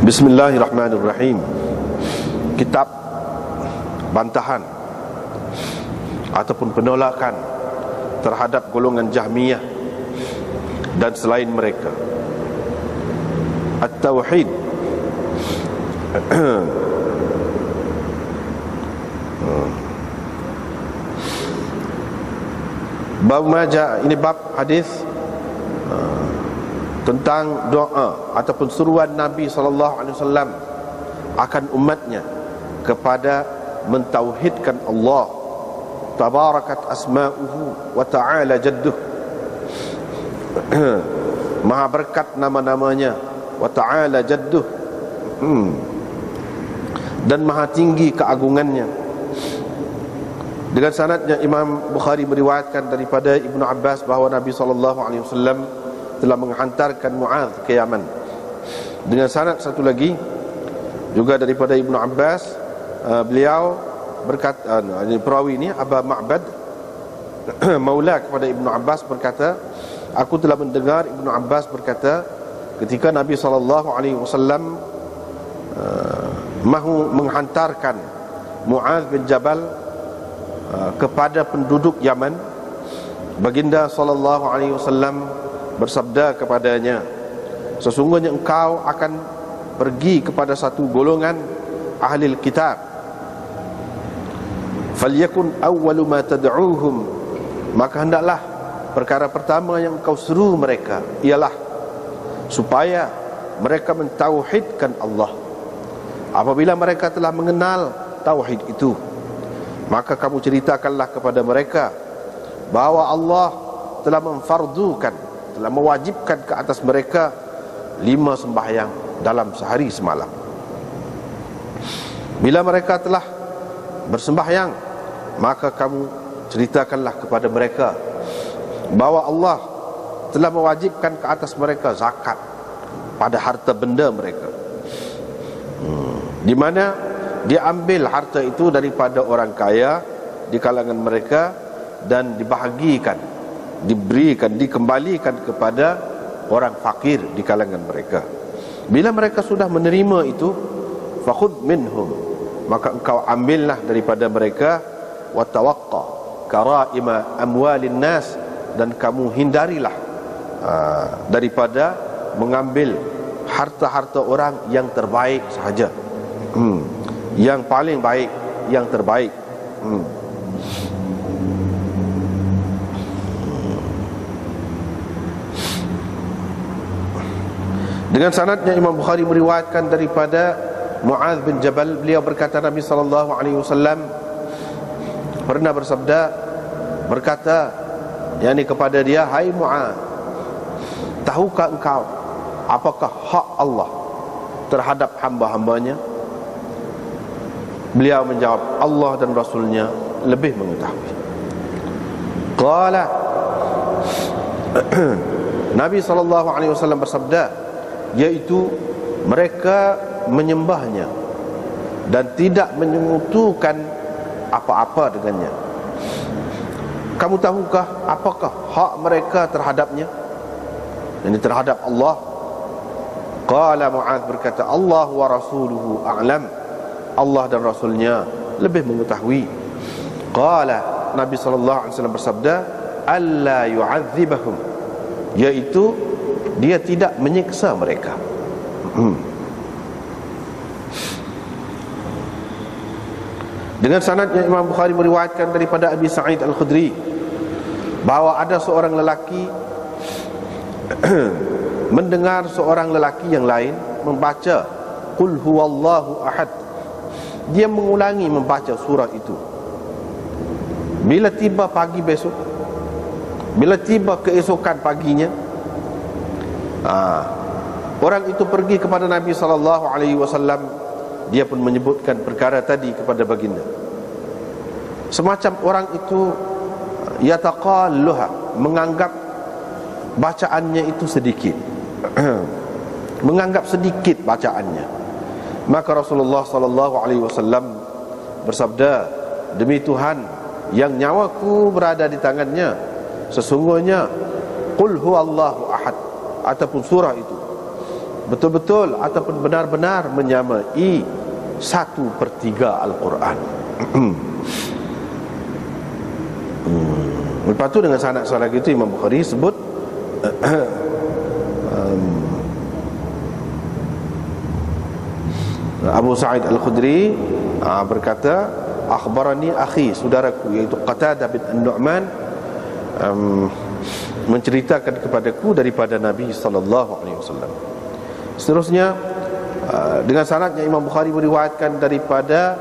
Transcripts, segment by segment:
Bismillahirrahmanirrahim. Kitab bantahan ataupun penolakan terhadap golongan Jahmiyah dan selain mereka. At-Tauhid. Bab majah, ini bab hadis tentang doa ataupun seruan Nabi SAW akan umatnya kepada mentauhidkan Allah, tabarakat asma'uhu wa ta'ala jadduh, maha berkat nama-namanya, wa ta'ala jadduh, dan maha tinggi keagungannya. Dengan sanadnya Imam Bukhari meriwayatkan daripada Ibnu Abbas bahawa Nabi SAW telah menghantarkan Mu'adz ke Yaman. Dengan sanad satu lagi juga daripada Ibnu Abbas, beliau berkata, ini perawi ini Aba Ma'bad maula kepada Ibnu Abbas berkata, aku telah mendengar Ibnu Abbas berkata ketika Nabi SAW mahu menghantarkan Mu'adz bin Jabal kepada penduduk Yaman, baginda SAW bersabda kepadanya, sesungguhnya engkau akan pergi kepada satu golongan ahli kitab, falyakun awwalu ma tad'uuhum, maka hendaklah perkara pertama yang engkau seru mereka ialah supaya mereka mentauhidkan Allah. Apabila mereka telah mengenal tauhid itu, maka kamu ceritakanlah kepada mereka bahawa Allah telah memfardukan, telah mewajibkan ke atas mereka 5 sembahyang dalam sehari semalam. Bila mereka telah bersembahyang, maka kamu ceritakanlah kepada mereka bahawa Allah telah mewajibkan ke atas mereka zakat pada harta benda mereka, di mana dia ambil harta itu daripada orang kaya di kalangan mereka dan dibahagikan, diberikan, dikembalikan kepada orang fakir di kalangan mereka. Bila mereka sudah menerima itu, fakhudh minhum, maka engkau ambillah daripada mereka, wa tawaqqa karaima amwalin nas, dan kamu hindarilah daripada mengambil harta-harta orang yang terbaik sahaja, yang paling baik, yang terbaik. Dengan sanadnya Imam Bukhari meriwayatkan daripada Mu'adz bin Jabal, beliau berkata Nabi SAW pernah bersabda, berkata yakni kepada dia, hai Mu'adz, tahukah engkau apakah hak Allah terhadap hamba-hambanya? Beliau menjawab, Allah dan Rasulnya lebih mengetahui. Qala Nabi SAW bersabda, yaitu mereka menyembahnya dan tidak menyekutukan apa-apa dengannya. Kamu tahukah apakah hak mereka terhadapnya, ini terhadap Allah? Qala Mu'adz berkata, Allah wa rasuluhu a'lam, Allah dan Rasulnya lebih mengetahui. Qala Nabi SAW bersabda, alla yu'adzibahum, yaitu dia tidak menyiksa mereka. Dengan sanadnya Imam Bukhari meriwayatkan daripada Abi Sa'id Al-Khudri bahawa ada seorang lelaki mendengar seorang lelaki yang lain membaca Qul huwallahu ahad. Dia mengulangi membaca surah itu. Bila tiba pagi besok, bila tiba keesokan paginya, orang itu pergi kepada Nabi SAW. Dia pun menyebutkan perkara tadi kepada baginda. Semacam orang itu yataqalluha, menganggap bacaannya itu sedikit menganggap sedikit bacaannya. Maka Rasulullah SAW bersabda, demi Tuhan yang nyawaku berada di tangannya, sesungguhnya Qul huwallahu ahad ataupun surah itu betul-betul ataupun benar-benar menyamai 1/3 Al-Quran. Lepas tu dengan sanad lagi itu Imam Bukhari sebut Abu Sa'id Al-Khudri berkata, akhbarani akhi, saudaraku iaitu Qatadah bin An-Nu'man, menceritakan kepadaku daripada Nabi sallallahu alaihi wasallam. Seterusnya dengan sanadnya Imam Bukhari meriwayatkan daripada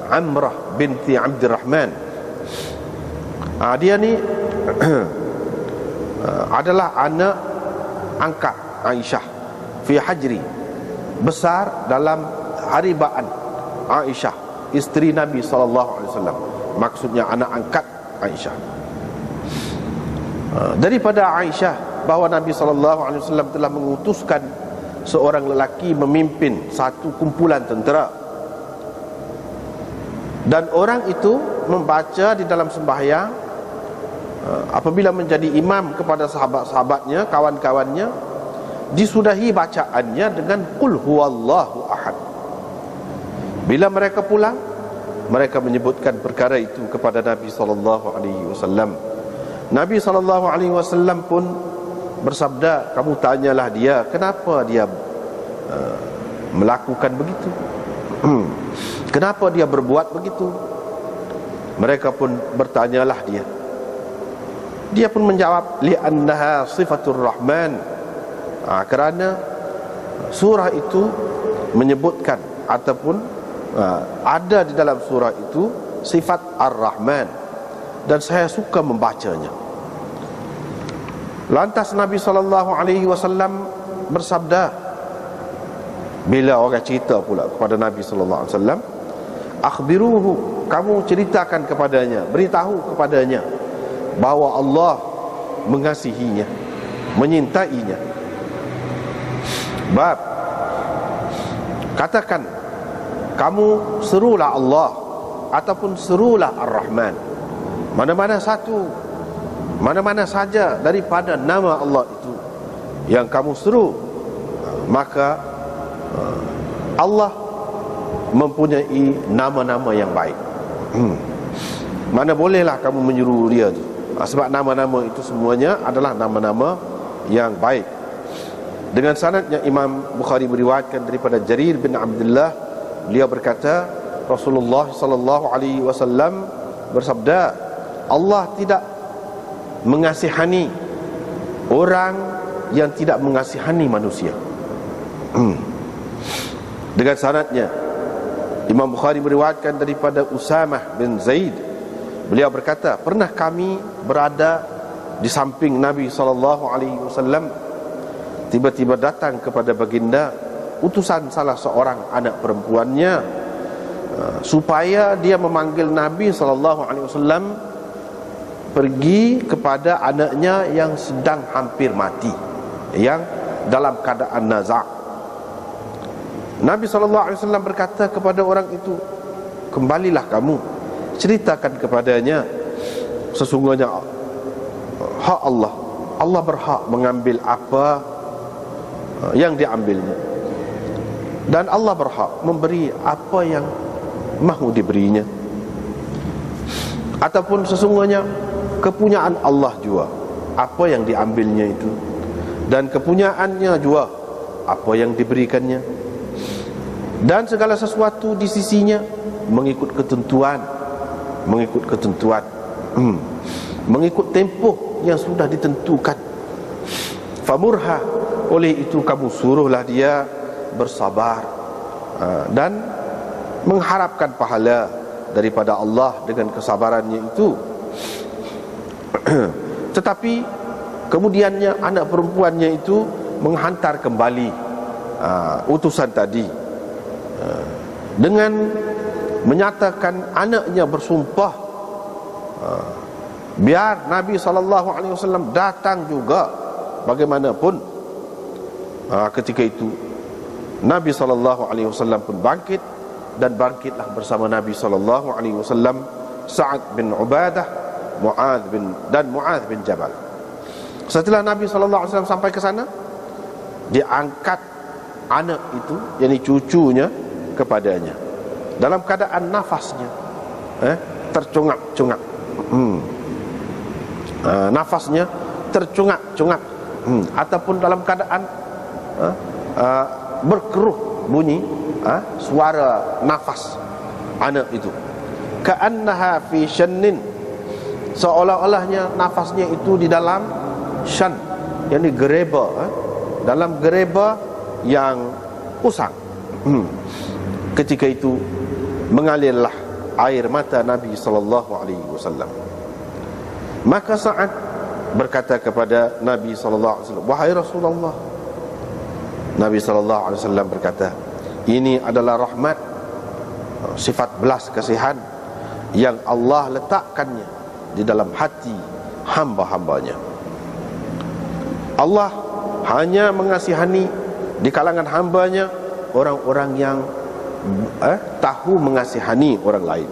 Amrah binti Abdurrahman. Dia ni adalah anak angkat Aisyah fi hajri, besar dalam haribaan Aisyah, isteri Nabi sallallahu alaihi wasallam. Maksudnya anak angkat Aisyah. Daripada Aisyah bahawa Nabi sallallahu alaihi wasallam telah mengutuskan seorang lelaki memimpin satu kumpulan tentera, dan orang itu membaca di dalam sembahyang, apabila menjadi imam kepada sahabat-sahabatnya, kawan-kawannya, disudahi bacaannya dengan qul huwallahu ahad. Bila mereka pulang, mereka menyebutkan perkara itu kepada Nabi sallallahu alaihi wasallam. Nabi sallallahu alaihi wasallam pun bersabda, kamu tanyalah dia kenapa dia melakukan begitu, kenapa dia berbuat begitu. Mereka pun bertanyalah dia. Dia pun menjawab, li'annaha sifatur rahman, kerana surah itu menyebutkan ataupun ada di dalam surah itu sifat ar-Rahman, dan saya suka membacanya. Lantas Nabi SAW bersabda, bila orang cerita pula kepada Nabi SAW, akhbiruhu, kamu ceritakan kepadanya, beritahu kepadanya bahawa Allah mengasihinya, menyintainya. Bab, katakan, kamu serulah Allah ataupun serulah Ar-Rahman, mana-mana satu, mana-mana saja daripada nama Allah itu yang kamu seru, maka Allah mempunyai nama-nama yang baik. Mana bolehlah kamu menyuruh dia tu, sebab nama-nama itu semuanya adalah nama-nama yang baik. Dengan sanadnya Imam Bukhari meriwayatkan daripada Jarir bin Abdullah, beliau berkata, Rasulullah sallallahu alaihi wasallam bersabda, Allah tidak mengasihani orang yang tidak mengasihani manusia. Dengan sanadnya Imam Bukhari meriwayatkan daripada Usamah bin Zaid, beliau berkata, pernah kami berada di samping Nabi sallallahu alaihi wasallam, tiba-tiba datang kepada baginda utusan salah seorang anak perempuannya, supaya dia memanggil Nabi sallallahu alaihi wasallam pergi kepada anaknya yang sedang hampir mati, yang dalam keadaan nazak. Nabi SAW berkata kepada orang itu, kembalilah kamu, ceritakan kepadanya, sesungguhnya hak Allah, Allah berhak mengambil apa yang diambilnya, dan Allah berhak memberi apa yang mahu diberinya. Ataupun sesungguhnya kepunyaan Allah juga apa yang diambilnya itu, dan kepunyaannya juga apa yang diberikannya, dan segala sesuatu di sisinya mengikut ketentuan, mengikut tempoh yang sudah ditentukan. Famurha, oleh itu kamu suruhlah dia bersabar dan mengharapkan pahala daripada Allah dengan kesabarannya itu. Tetapi kemudiannya anak perempuannya itu menghantar kembali utusan tadi dengan menyatakan anaknya bersumpah biar Nabi SAW datang juga bagaimanapun. Ketika itu Nabi SAW pun bangkit, dan bangkitlah bersama Nabi SAW Sa'ad bin Ubadah, Mu'adh bin Jabal. Setelah Nabi SAW sampai ke sana, diangkat anak itu, yakni cucunya, kepadanya dalam keadaan nafasnya tercungap-cungap. Nafasnya tercungap-cungap, ataupun dalam keadaan berkeruh bunyi suara nafas anak itu. Ka'annaha fi shannin, seolah-olahnya nafasnya itu di dalam shan, yakni gereba, dalam gereba yang usang. Ketika itu mengalirlah air mata Nabi sallallahu alaihi wasallam. Maka Sa'ad berkata kepada Nabi sallallahu alaihi wasallam, "Wahai Rasulullah." Nabi sallallahu alaihi wasallam berkata, "Ini adalah rahmat, sifat belas kasihan yang Allah letakkannya di dalam hati hamba-hambanya. Allah hanya mengasihani di kalangan hambanya orang-orang yang tahu mengasihani orang lain."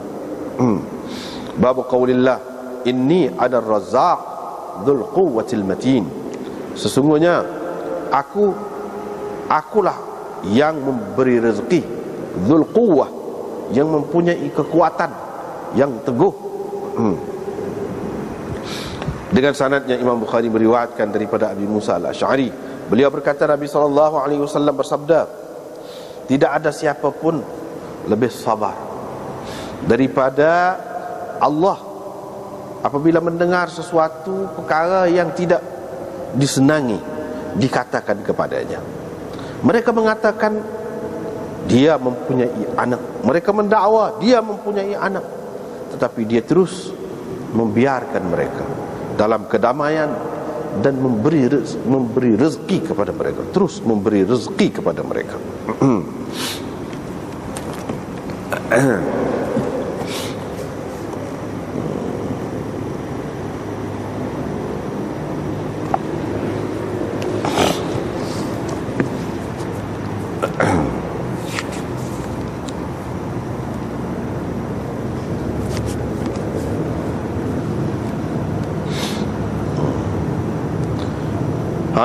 Bab qaulillah, "Inni adar razzaq dzul quwwatil matin." Sesungguhnya akulah yang memberi rezeki, dzul quwwah, yang mempunyai kekuatan yang teguh. Dengan sanadnya Imam Bukhari meriwayatkan daripada Abi Musa al-Asy'ari, beliau berkata Nabi sallallahu alaihi wasallam bersabda, "Tidak ada siapa pun lebih sabar daripada Allah apabila mendengar sesuatu perkara yang tidak disenangi dikatakan kepadanya." Mereka mengatakan dia mempunyai anak, mereka mendakwa dia mempunyai anak, tetapi dia terus membiarkan mereka dalam kedamaian dan memberi rezeki kepada mereka, terus memberi rezeki kepada mereka.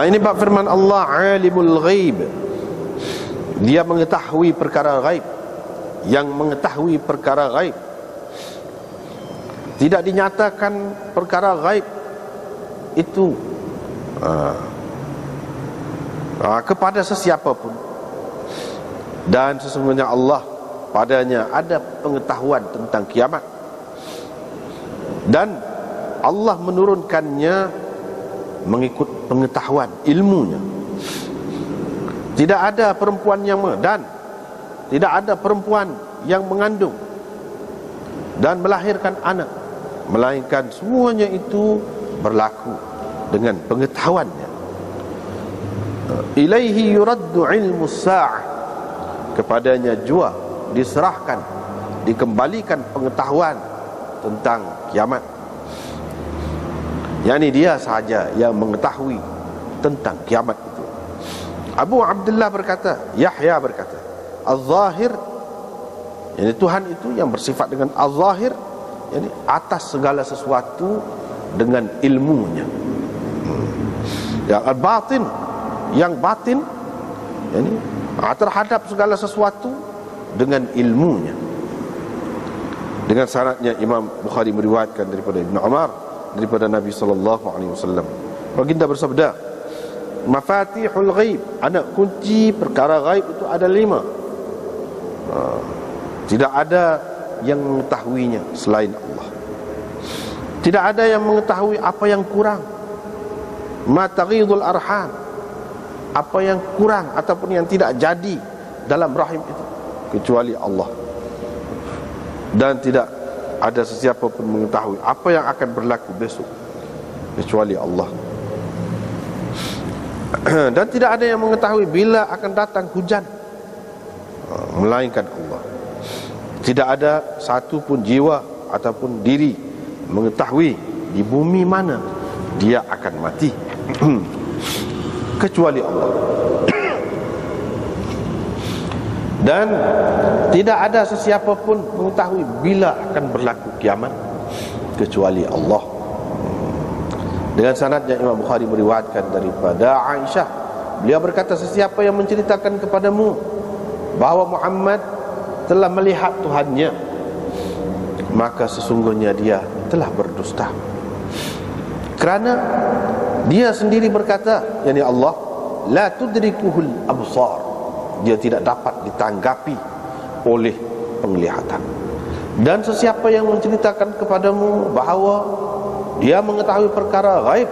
Ini bab firman Allah, alimul ghaib, dia mengetahui perkara ghaib, yang mengetahui perkara ghaib. Tidak dinyatakan perkara ghaib itu kepada sesiapa pun. Dan sesungguhnya Allah, padanya ada pengetahuan tentang kiamat, dan Allah menurunkannya mengikut pengetahuan ilmunya. Tidak ada perempuan yang tidak ada perempuan yang mengandung dan melahirkan anak, melainkan semuanya itu berlaku dengan pengetahuannya. Ilaihi yuraddu ilmu sa'ah, kepadanya jua diserahkan, dikembalikan pengetahuan tentang kiamat. Yani dia sahaja yang mengetahui tentang kiamat itu. Abu Abdullah berkata, Yahya berkata, Az-Zahir, yani Tuhan itu yang bersifat dengan Az-Zahir, yani atas segala sesuatu dengan ilmunya. Yang Al-Batin, yang batin, yani terhadap segala sesuatu dengan ilmunya. Dengan sanadnya Imam Bukhari meriwayatkan daripada Ibn Umar, daripada Nabi sallallahu alaihi wasallam, baginda bersabda, mafatihul ghaib, anak kunci perkara ghaib itu ada 5. Tidak ada yang mengetahuinya selain Allah. Tidak ada yang mengetahui apa yang kurang, ma taghidul arham, apa yang kurang ataupun yang tidak jadi dalam rahim itu, kecuali Allah. Dan tidak ada sesiapa pun mengetahui apa yang akan berlaku besok kecuali Allah. Dan tidak ada yang mengetahui bila akan datang hujan melainkan Allah. Tidak ada satu pun jiwa ataupun diri mengetahui di bumi mana dia akan mati kecuali Allah. Dan tidak ada sesiapa pun mengetahui bila akan berlaku kiamat kecuali Allah. Dengan sanadnya Imam Bukhari meriwayatkan daripada Aisyah, Beliau berkata, sesiapa yang menceritakan kepadamu bahawa Muhammad telah melihat Tuhannya, maka sesungguhnya dia telah berdusta. Kerana dia sendiri berkata, yakni Allah, la tudrikuhul absar, dia tidak dapat ditanggapi oleh penglihatan. Dan sesiapa yang menceritakan kepadamu bahawa dia mengetahui perkara gaib,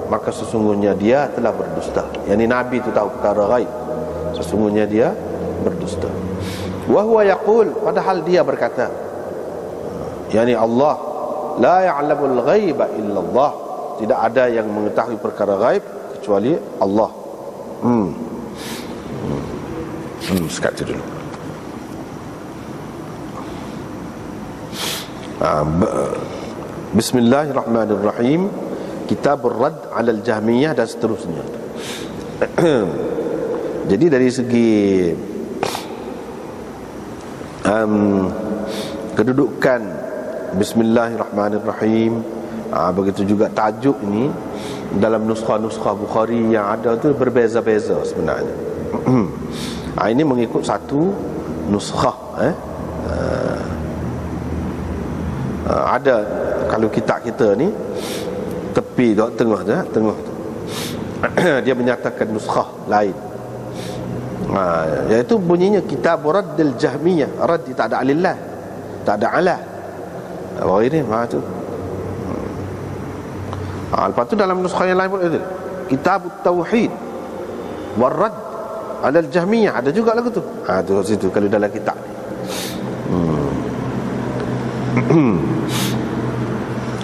maka sesungguhnya dia telah berdusta. Yakni Nabi itu tahu perkara gaib, sesungguhnya dia berdusta. Wa huwa yaqul, padahal dia berkata, yakni Allah, la ya'lamul ghaiba illallah, tidak ada yang mengetahui perkara gaib kecuali Allah. Sekat dulu. Bismillahirrahmanirrahim. Kitab Ar-Radd 'ala al-Jahmiyah dan seterusnya. Jadi dari segi kedudukan Bismillahirrahmanirrahim, begitu juga tajuk ini dalam nuskha-nuskha Bukhari yang ada tu berbeza-beza sebenarnya. Ini mengikut satu nuskha. Ada kalau kitab kita ni tepi tengah tu dia menyatakan nuskha lain, iaitu bunyinya Kitab Raddil Jahmiyah. Radd tak ada alillah, tak ada ala. Ini tu. Lepas tu dalam nuskha yang lain pun ada Kitab Tauhid War-Radd 'ala al-Jahmiyah, ada juga lagu tu. Tu situ kalau dalam kitab ni.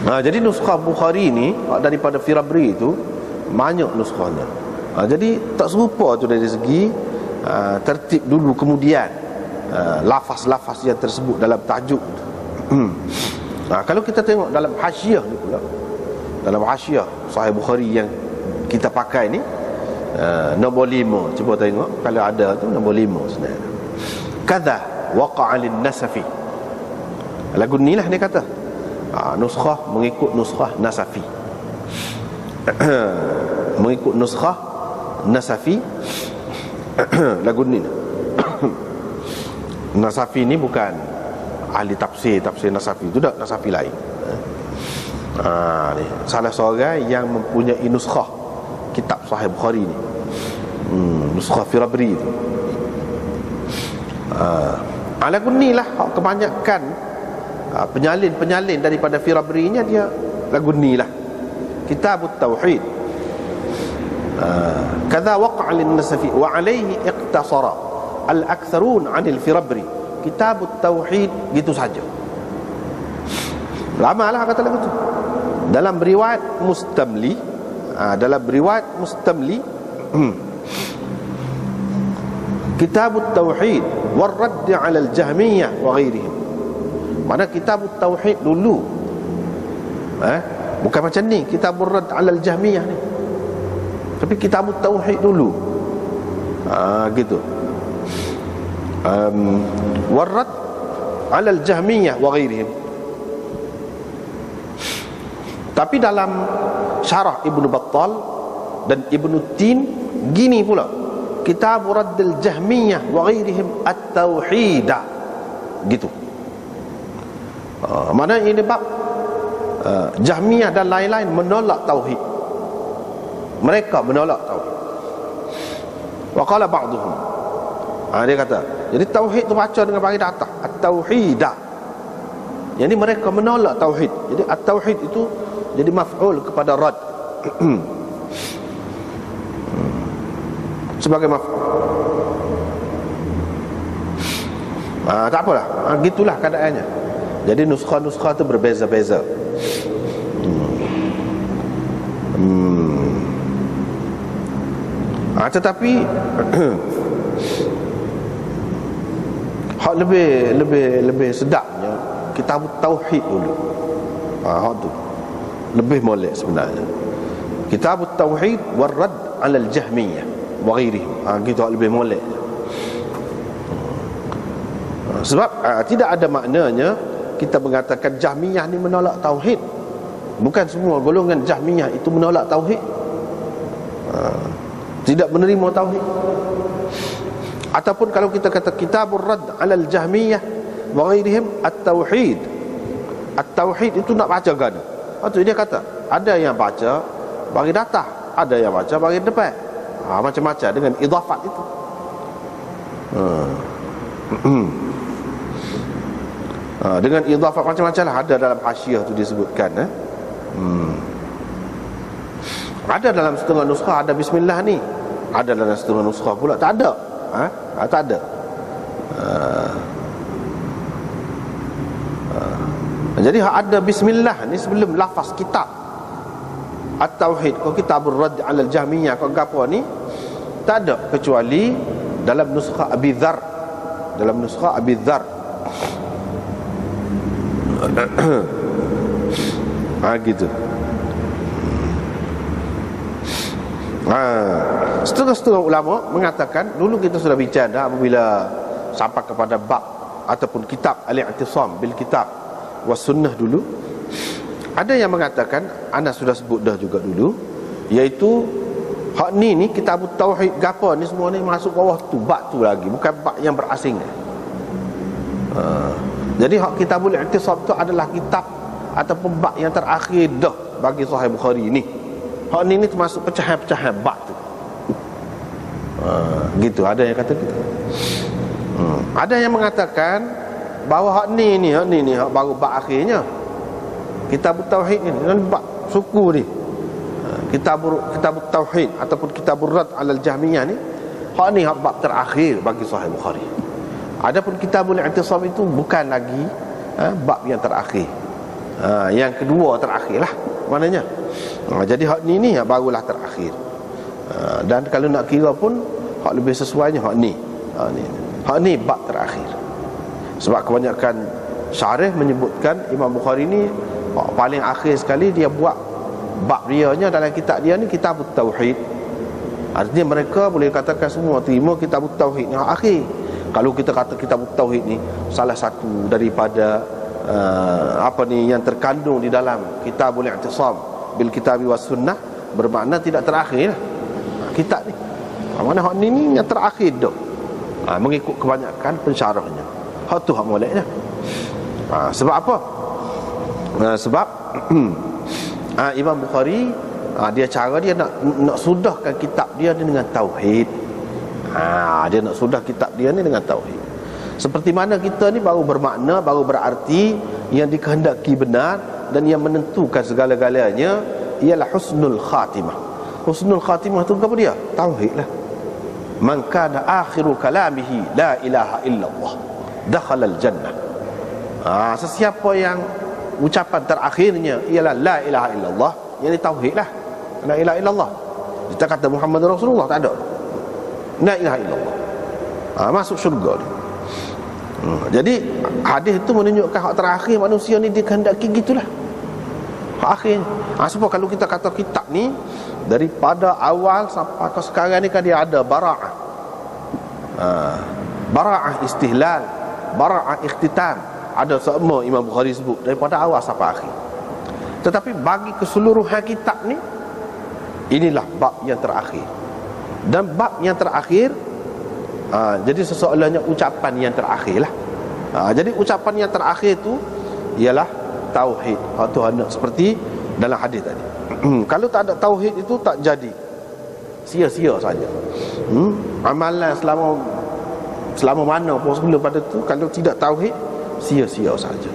Jadi nuskha Bukhari ni daripada Firabri itu banyak nuskhanya. Jadi tak serupa tu dari segi tertib dulu, kemudian lafaz-lafaz yang tersebut dalam tajuk. Kalau kita tengok dalam hasyiah ni pula, dalam hasyiah Sahih Bukhari yang kita pakai ni, nombor 5, cuba tengok kalau ada tu nombor 5 sebenarnya. Kadza waqa'a lin-Nasafi, lagu ni lah dia kata, nuskhah mengikut nuskhah Nasafi. Mengikut nuskhah Nasafi. Lagu ni Nasafi ni bukan ahli tafsir Nasafi, itu dah Nasafi lain. Ni salah seorang yang mempunyai nuskhah kitab Sahih Bukhari ni, nuskhah Firabri tu. Lagu ni lah kebanyakan penyalin daripada Firabri nya dia lagu ni lah, Kitab Tauhid. Kadza waqa'a lin-Nasafi wa alayhi iqtasara al-aktharun 'anil Firabri. Kitab Tauhid gitu saja. Lamalah kata lagu tu. Dalam riwayat Mustamli, Kitab Tauhid war-Radd 'ala al-Jahmiyah wa ghairihim. Mana Kitab Tauhid dulu, bukan macam ni Kitab Ar-Radd 'ala al-Jahmiyah ni, tapi Kitab Tauhid dulu. Gitu. War-Radd 'ala al-Jahmiyah wa ghairihim. Tapi dalam syarah Ibnu Battal dan Ibnu Tin gini pula, Kitab Radd al-Jahmiyah wa ghairihim at-Tauhid, gitu. Mana ini bab Jahmiyah dan lain-lain menolak tauhid. Mereka menolak tauhid. Wa qala ba'dhum, dia kata, jadi tauhid tu baca dengan bagi atas, at-tauhid. Jadi mereka menolak tauhid. Jadi at-tauhid itu jadi maf'ul kepada rad. Sebagai maf'ul. Tak apalah, gitulah keadaannya. Jadi nuskha-nuskha itu berbeza-beza. Tetapi hak lebih sedapnya Kitab Tauhid dulu. Hak tu lebih molek sebenarnya. Kitab Tauhid war-Radd 'ala al-Jahmiyah wa ghairihim. Gitu hak lebih molek. Sebab tidak ada maknanya kita mengatakan Jahmiyah ni menolak tauhid. Bukan semua golongan Jahmiyah itu menolak tauhid. tidak menerima tauhid. Ataupun kalau kita kata kitabur rad 'ala al-jahmiyah wa ghairihim at-tauhid. At-tauhid itu nak baca gana. Lepas tu dia kata ada yang baca bagi datang, ada yang baca bagi depan. Macam-macam dengan idafat itu. Dengan idafat macam-macam lah. Ada dalam hasyiah tu disebutkan. Ada dalam setengah nuskah ada bismillah ni, ada dalam setengah nuskah pula tak ada. Tak ada. Jadi ada bismillah ni sebelum lafaz kitab at-tauhid. Kalau kitabur rad 'ala al-jahmiyah kau gapo ni tak ada kecuali dalam nuskah Abi Dzar. Dalam nuskah Abi Dzar. Gitu. Setengah-setengah ulama mengatakan, dulu kita sudah bicara apabila sampai kepada bab ataupun kitab al-i'tisam bil kitab was sunnah dulu, ada yang mengatakan, anda sudah sebut dah juga dulu, iaitu hak ni kitab tauhid gapo ni semua ni masuk bawah tu, bab tu lagi, bukan bab yang berasing. Jadi hak kitabul i'tisam tu adalah kitab ataupun bab yang terakhir dah bagi Sahih Bukhari ni. Hak ni termasuk pecahan-pecahan bab tu. Gitu, ada yang kata gitu. Ada yang mengatakan bahawa hak ni hak baru bab akhirnya. Kitab tauhid ni bab suku ni. Kitab tauhid ataupun kitabur rad 'ala al-jahmiyah ni, hak ni hak bab terakhir bagi Sahih Bukhari. Adapun kitabul i'tisam itu bukan lagi bab yang terakhir. Yang kedua terakhir lah maknanya. Jadi hak ni hak barulah terakhir. Dan kalau nak kira pun hak lebih sesuainya hak ni. Hak ni bab terakhir. Sebab kebanyakan syarih menyebutkan Imam Bukhari ni paling akhir sekali dia buat bab dia nya dalam kitab dia ni kitabut tauhid. Artinya mereka boleh katakan semua terima kitabut tauhid ni hak akhir. Kalau kita kata kitabut tauhid ni salah satu daripada yang terkandung di dalam kitabul i'tisam bil kitabi was sunnah, bermakna tidak terakhir lah kitab ni. Mana hak ni yang terakhir dah. Mengikut kebanyakan pensyarahnya. Hak tu hak moleknya. Sebab apa? Sebab Imam Bukhari dia cara dia nak sudahkan kitab dia dengan tauhid. Dia nak sudah kitab dia ni dengan tauhid. Seperti mana kita ni baru bermakna, baru berarti yang dikehendaki benar dan yang menentukan segala-galanya ialah husnul khatimah. Husnul khatimah tu apa dia? Tauhid lah. Man kana akhiru kalamihi la ilaha illallah dakhala al-jannah. Sesiapa yang ucapan terakhirnya ialah la ilaha illallah, yang tauhid lah. La ilaha illallah. Kita kata Muhammad Rasulullah tak ada. La ilaha illallah. Masuk syurga ni. Jadi hadis itu menunjukkan hak terakhir manusia ni dikehendaki gitulah. Hak akhirnya. Sebab kalau kita kata kitab ni daripada awal sampai ke sekarang ni kan dia ada bara'ah. Bara'ah istihlal, bara'ah ikhtitam. Ada semua Imam Bukhari sebut daripada awal sampai akhir. Tetapi bagi keseluruhan kitab ni, inilah bab yang terakhir. Dan bab yang terakhir, jadi sesoalnya ucapan yang terakhir lah. Jadi ucapan yang terakhir tu ialah tauhid. Tuhan seperti dalam hadis tadi. Kalau tak ada tauhid itu tak jadi, sia-sia saja. Amalan selama mana pun sebelum pada tu, kalau tidak tauhid, sia-sia saja.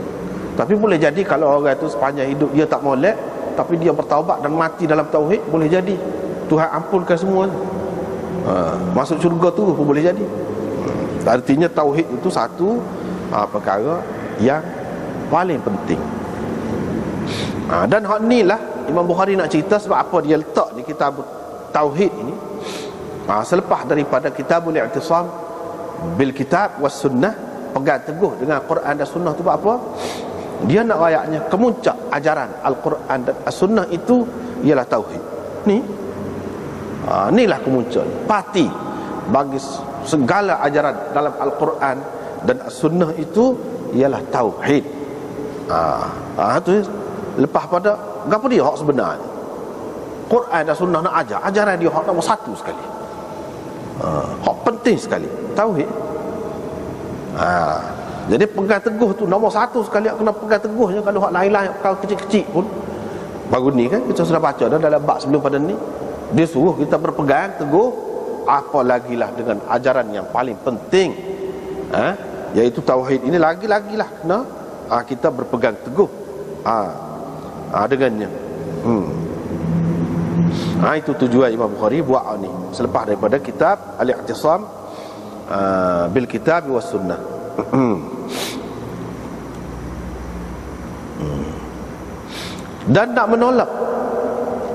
Tapi boleh jadi kalau orang itu sepanjang hidup dia tak molek, tapi dia bertaubat dan mati dalam tauhid, boleh jadi Tuhan ampunkan semua. Masuk syurga tu pun boleh jadi. Artinya tauhid itu satu perkara yang paling penting. Dan hak ni lah Imam Bukhari nak cerita sebab apa dia letak di kitab tauhid ini. Selepas daripada kitabul i'tisam bil kitab was sunnah, pegang teguh dengan Quran dan sunnah tu apa? Dia nak ayatnya kemuncak ajaran Al-Quran dan As-Sunnah itu ialah tauhid. Inilah kemuncak pati bagi segala ajaran dalam Al-Quran dan As-Sunnah itu ialah tauhid. Tu lepas pada apa dia hak sebenarnya. Quran dan sunnah nak ajar, ajaran dia hak nombor satu sekali. Hak penting sekali tauhid. Jadi pegang teguh tu nombor satu sekali, kena pegang teguhnya. Kalau hak lain-lain perkara kecil-kecil pun, baru ni kan kita sudah baca dah dalam bab sebelum pada ni, dia suruh kita berpegang teguh, apa lagi lah dengan ajaran yang paling penting, iaitu tauhid. Ini lagi-lagilah kena kita berpegang teguh dengannya. Itu tujuan Imam Bukhari buat ni selepas daripada kitab Al-I'tisam bil Kitab was Sunnah. Dan nak menolak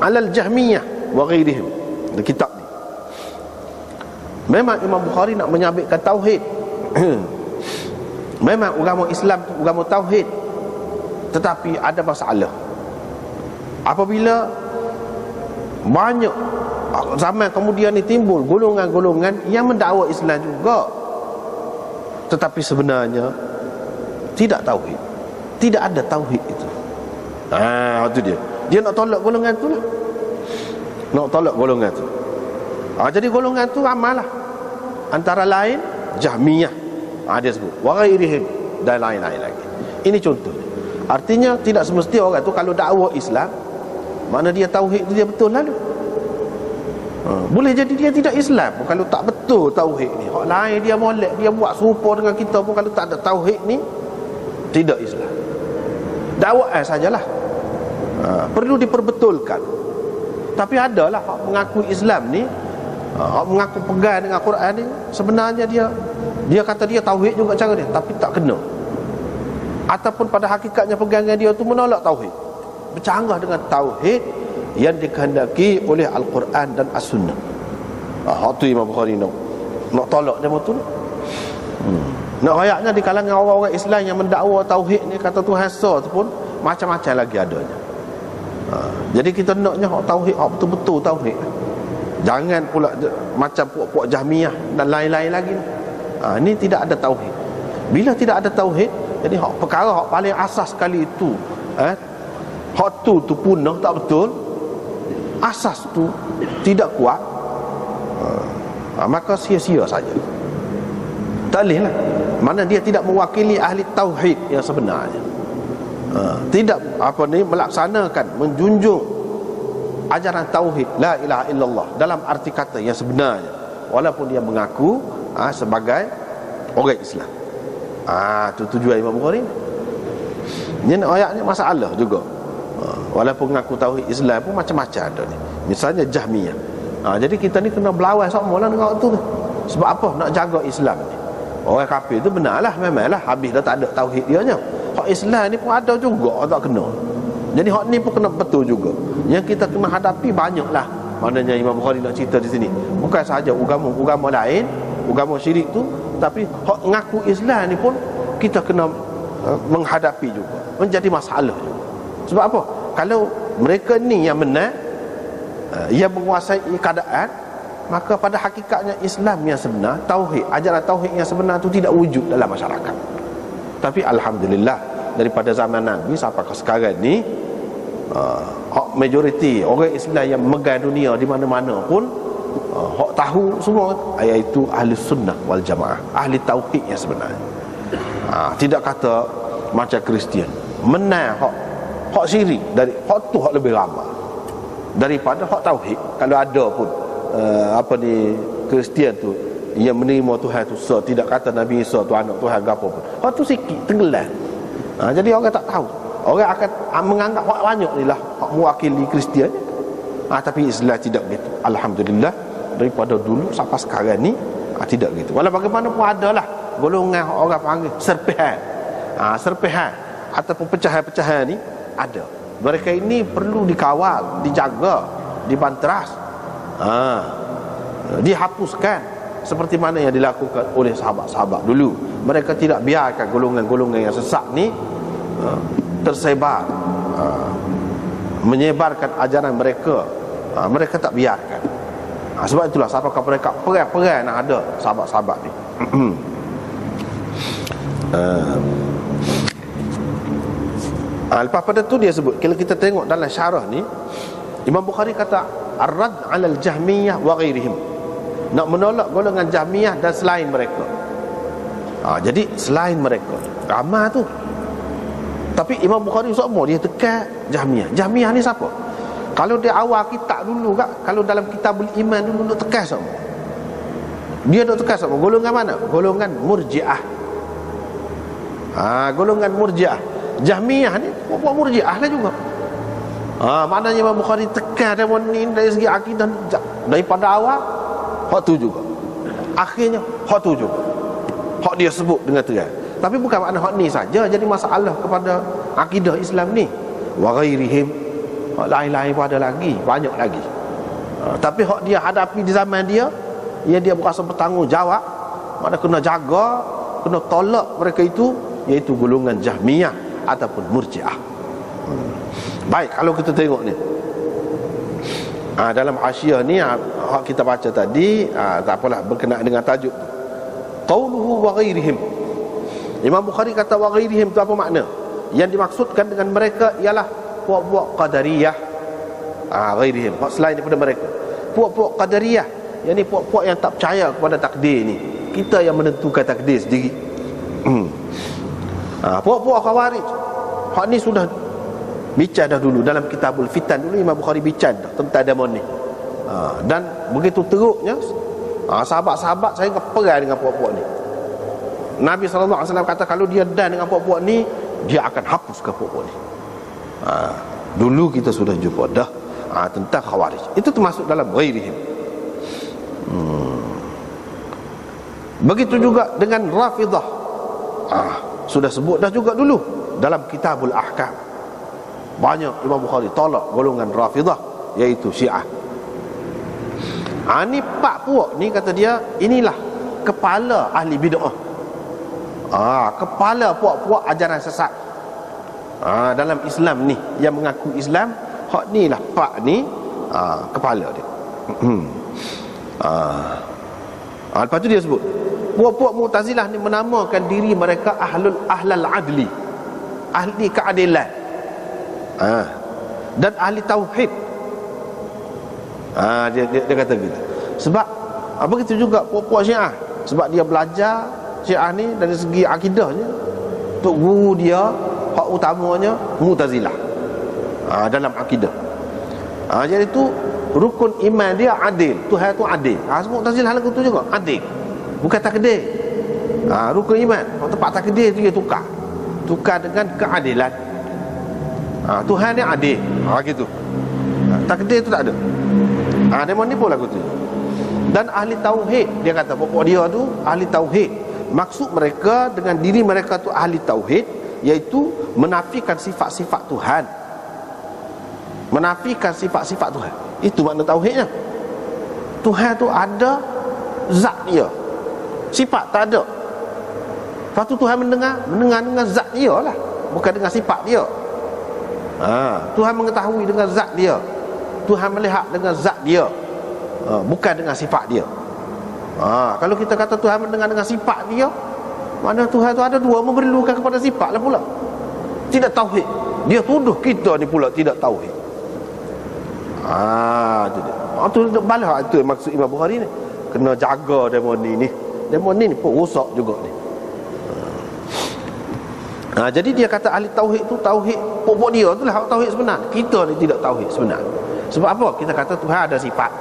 alal Jahmiyah wa ghairihim. Kitab ni memang Imam Bukhari nak menyabitkan tauhid. Memang agama Islam tu agama tauhid, tetapi ada masalah apabila banyak zaman kemudian ni timbul golongan-golongan yang mendakwa Islam juga, tetapi sebenarnya tidak tauhid, tidak ada tauhid itu. Itu dia nak tolak golongan tu lah, nak tolak golongan tu. Jadi golongan tu amalah, antara lain Jahmiyah, dia sebut wa ghairihim, dan lain-lain lagi. Ini contoh. Artinya tidak semesti orang tu kalau dakwa Islam, mana dia tauhid dia betul lalu. Boleh jadi dia tidak Islam pun kalau tak betul tauhid ni. Hak lain dia molek, dia buat serupa dengan kita pun, kalau tak ada tauhid ni tidak Islam. Dakwaan sajalah. Perlu diperbetulkan. Tapi adalah hak mengaku Islam ni, hak mengaku pegang dengan Quran ni, sebenarnya dia kata dia tauhid juga cara dia, tapi tak kena. Ataupun pada hakikatnya pegangan dia tu menolak tauhid, bercanggah dengan tauhid yang dikehendaki oleh Al-Quran dan As-Sunnah. Hak tu Imam Bukhari nak tolak dia betul. Nak rayaknya di kalangan orang-orang Islam yang mendakwa tauhid ni, kata Tuhan Esa tu pun macam-macam lagi adanya. Jadi kita naknya hak tauhid, hak betul-betul tauhid. Jangan pula macam puak-puak Jahmiyah dan lain-lain lagi. Ini tidak ada tauhid. Bila tidak ada tauhid, jadi hak perkara hak paling asas sekali itu, hak tu punah, tak betul, asas tu tidak kuat, maka sia-sia saja. Tak boleh lah. Mana dia tidak mewakili ahli tauhid yang sebenarnya. Tidak melaksanakan, menjunjung ajaran tauhid la ilaha illallah dalam arti kata yang sebenarnya, walaupun dia mengaku sebagai orang Islam. Itu tujuan Imam Bukhari. Ini ayat ni masalah juga. Walaupun mengaku tauhid Islam pun macam-macam ada ni. Misalnya Jahmiyah. Jadi kita ni kena berlawan sama lah dengan tu. Sebab apa? Nak jaga Islam ni. Orang kafir tu benarlah, memanglah habis dah tak ada tauhid dia nya. Hak Islam ni pun ada juga, tak kena. Jadi hak ni pun kena betul juga. Yang kita kena hadapi banyaklah. Maknanya Imam Bukhari nak cerita di sini, bukan sahaja agama lain, agama syirik tu, tapi hak ngaku Islam ni pun kita kena menghadapi juga. Menjadi masalah juga. Sebab apa? Kalau mereka ni yang benar, yang menguasai keadaan, maka pada hakikatnya Islam yang sebenar, tauhid, ajaran tauhid yang sebenar tu tidak wujud dalam masyarakat. Tapi alhamdulillah, daripada zaman Nabi sampai ke sekarang ni, majoriti orang Islam yang megang dunia di mana-mana pun hak tahu semua, iaitu ahli sunnah wal jamaah, ahli tauhid yang sebenarnya. Tidak kata macam Kristian menang hak syirik, dari hak tu hak lebih ramai daripada hak tauhid. Kalau ada pun Kristian tu yang menerima Tuhan tu tidak kata Nabi Isa tu anak Tuhan ke apa pun, hak tu sikit tenggelam. Jadi orang tak tahu, orang akan menganggap hak banyak ni lah hak mewakili Kristian. Tapi Islam tidak begitu. Alhamdulillah, daripada dulu sampai sekarang ni tidak begitu. Walau bagaimanapun adalah golongan orang panggil serpihan, serpihan ataupun pecahan-pecahan ni ada. Mereka ini perlu dikawal, dijaga, dibanteras, dihapuskan seperti mana yang dilakukan oleh sahabat-sahabat dulu. Mereka tidak biarkan golongan-golongan yang sesat ni tersebar, menyebarkan ajaran mereka. Mereka tak biarkan. Sebab itulah sampai mereka perang-perang yang ada sahabat-sahabat ni. Lepas pada tu dia sebut, kalau kita tengok dalam syarah ni, Imam Bukhari kata ar-rad 'ala al-Jahmiyah wa ghairihim, nak menolak golongan Jahmiyah dan selain mereka. Jadi selain mereka ramai tu, tapi Imam Bukhari semua dia tekan Jahmiyah. Jahmiyah ni siapa? Kalau dia awal kitab dulu kak, kalau dalam Kitabul Iman dulu duk tekan semua. Dia duk tekan semua. Golongan mana? Golongan Murji'ah. Golongan Murji'ah. Jahmiyah ni buat Murji'ah lah juga. Maknanya Imam Bukhari tekan demon ni dari segi akidah daripada awal hak tu juga. Akhirnya hak tu juga. Hak dia sebut dengan terang. Tapi bukan makna hak ni saja jadi masalah kepada akidah Islam ni. Wa ghairihim, hak lain-lain pun ada lagi, banyak lagi. Tapi hak dia hadapi di zaman dia, dia berasa bertanggungjawab, makna kena jaga, kena tolak mereka itu, iaitu golongan Jahmiyah ataupun Murji'ah. Baik, kalau kita tengok ni, dalam Hasyiah ni hak kita baca tadi, tak apalah berkenaan dengan tajuk qauluhu wa ghairihim. Imam Bukhari kata wa ghairihim itu apa makna? Yang dimaksudkan dengan mereka ialah puak-puak Qadariyah. Ghairihim, selain daripada mereka. Puak-puak Qadariyah, yang ni puak-puak yang tak percaya kepada takdir ni. Kita yang menentukan takdir sendiri. Puak-puak Khawarij, hak ni sudah bincang dah dulu dalam Kitabul Fitan dulu. Imam Bukhari bincang dah tentang demon ni. Dan begitu teruknya, sahabat-sahabat saya perang dengan puak-puak ni. Nabi SAW kata kalau dia dan dengan puak-puak ni, dia akan hapuskan puak-puak ni. Dulu kita sudah jumpa dah tentang Khawarij. Itu termasuk dalam ghairihim. Begitu juga dengan Rafidah. Sudah sebut dah juga dulu dalam Kitabul Ahkam. Banyak Imam Bukhari tolak golongan Rafidah, iaitu Syiah. Ni pak puak ni kata dia, inilah kepala ahli bid'ah. Kepala puak-puak ajaran sesat dalam Islam ni, yang mengaku Islam, hak ni lah pak ni kepala dia. Lepas tu dia sebut puak-puak Mu'tazilah ni menamakan diri mereka ahlal adli, ahli keadilan, dan ahli tauhid. Dia kata gitu. Sebab begitu juga puak-puak Syiah, sebab dia belajar Syiah ni dari segi akidahnya, tok guru dia hak utamanya Mu'tazilah dalam akidah. Jadi tu rukun iman dia adil, Tuhan tu adil. Mu'tazilah lagu tu juga adil, bukan takdir. Rukun iman tempat takdir tu dia tukar dengan keadilan. Tuhan ni adil, gitu. Takdir tu tak ada. Demon ni pun lagu tu. Dan ahli tauhid, dia kata pokok dia tu ahli tauhid. Maksud mereka dengan diri mereka tu ahli tauhid, iaitu menafikan sifat-sifat Tuhan. Menafikan sifat-sifat Tuhan. Itu makna tauhidnya. Tuhan tu ada zat dia, sifat tak ada. Lepas tu Tuhan mendengar dengan zat dia lah, bukan dengan sifat dia. Tuhan mengetahui dengan zat dia, Tuhan melihat dengan zat dia, bukan dengan sifat dia. Kalau kita kata Tuhan mendengar dengan sifat dia, mana Tuhan tu ada dua, memerlukan kepada sifat lah pula. Tidak tauhid. Dia tuduh kita ni pula tidak tauhid. Tu balas. Itu maksud Imam Bukhari ni. Kena jaga demon ni. Demon ni pun rosak juga ni. Jadi dia kata ahli tauhid tu, tauhid pokok dia tu lah tauhid sebenar. Kita ni tidak tauhid sebenar. Sebab apa? Kita kata Tuhan ada sifat.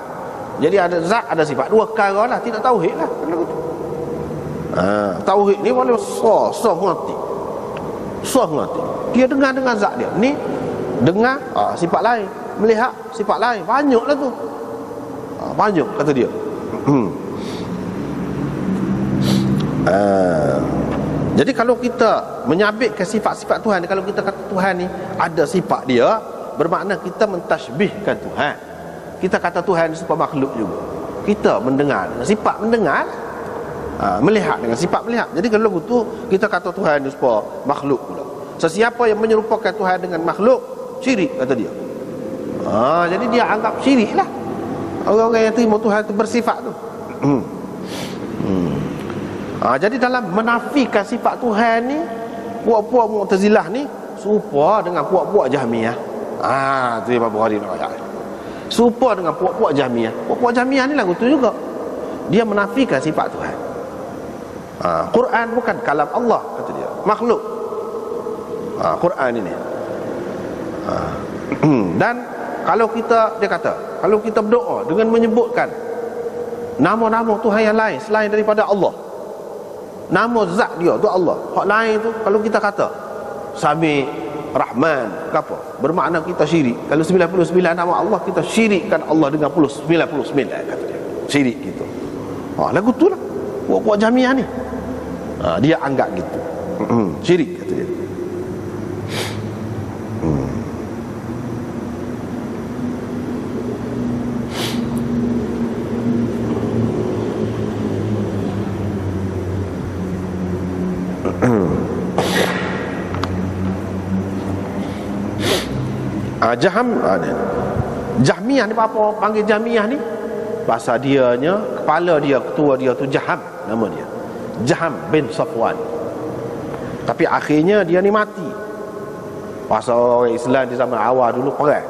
Jadi ada zat, ada sifat. Dua perkara lah, tidak tauhid lah. Tauhid ni boleh sah mengerti. Sah mengerti. Dia dengar dengan zat dia. Ni dengar sifat lain, melihat sifat lain. Banyak lah tu. Banyak kata dia. Jadi kalau kita menyabitkan sifat-sifat Tuhan, kalau kita kata Tuhan ni ada sifat dia, bermakna kita mentashbihkan Tuhan. Kita kata Tuhan serupa makhluk juga. Kita mendengar dengan sifat mendengar, melihat dengan sifat melihat. Jadi kalau begitu kita kata Tuhan serupa makhluk pula. Sesiapa yang menyerupakan Tuhan dengan makhluk, syirik kata dia. Jadi dia anggap syirik lah orang-orang yang terima Tuhan itu bersifat tu. Jadi dalam menafikan sifat Tuhan ni, puak-puak Mu'tazilah ni serupa dengan puak-puak Jahmiyah. Tu Imam Bukhari nak ayat. Serupa dengan puak-puak Jahmiyah. Puak-puak Jahmiyah ni lagu tu juga, dia menafikan sifat Tuhan. Quran bukan kalam Allah, kata dia, makhluk. Quran ini. Dan kalau kita, dia kata, kalau kita berdoa dengan menyebutkan nama-nama Tuhan yang lain selain daripada Allah, nama zat dia tu Allah, hak lain tu kalau kita kata Sami, Rahman, apa, bermakna kita syirik. Kalau 99 nama Allah, kita syirikkan Allah dengan 99, kata dia. Syirik gitu. Lagu tu lah puak-puak Jahmiyah ni. Dia anggap gitu. Syirik, kata dia. Jahmiyah ni, apa panggil Jahmiyah ni? Pasal dianya, kepala dia, ketua dia tu Jaham, nama dia Jaham bin Safwan. Tapi akhirnya dia ni mati. Pasal orang Islam di zaman awal dulu perang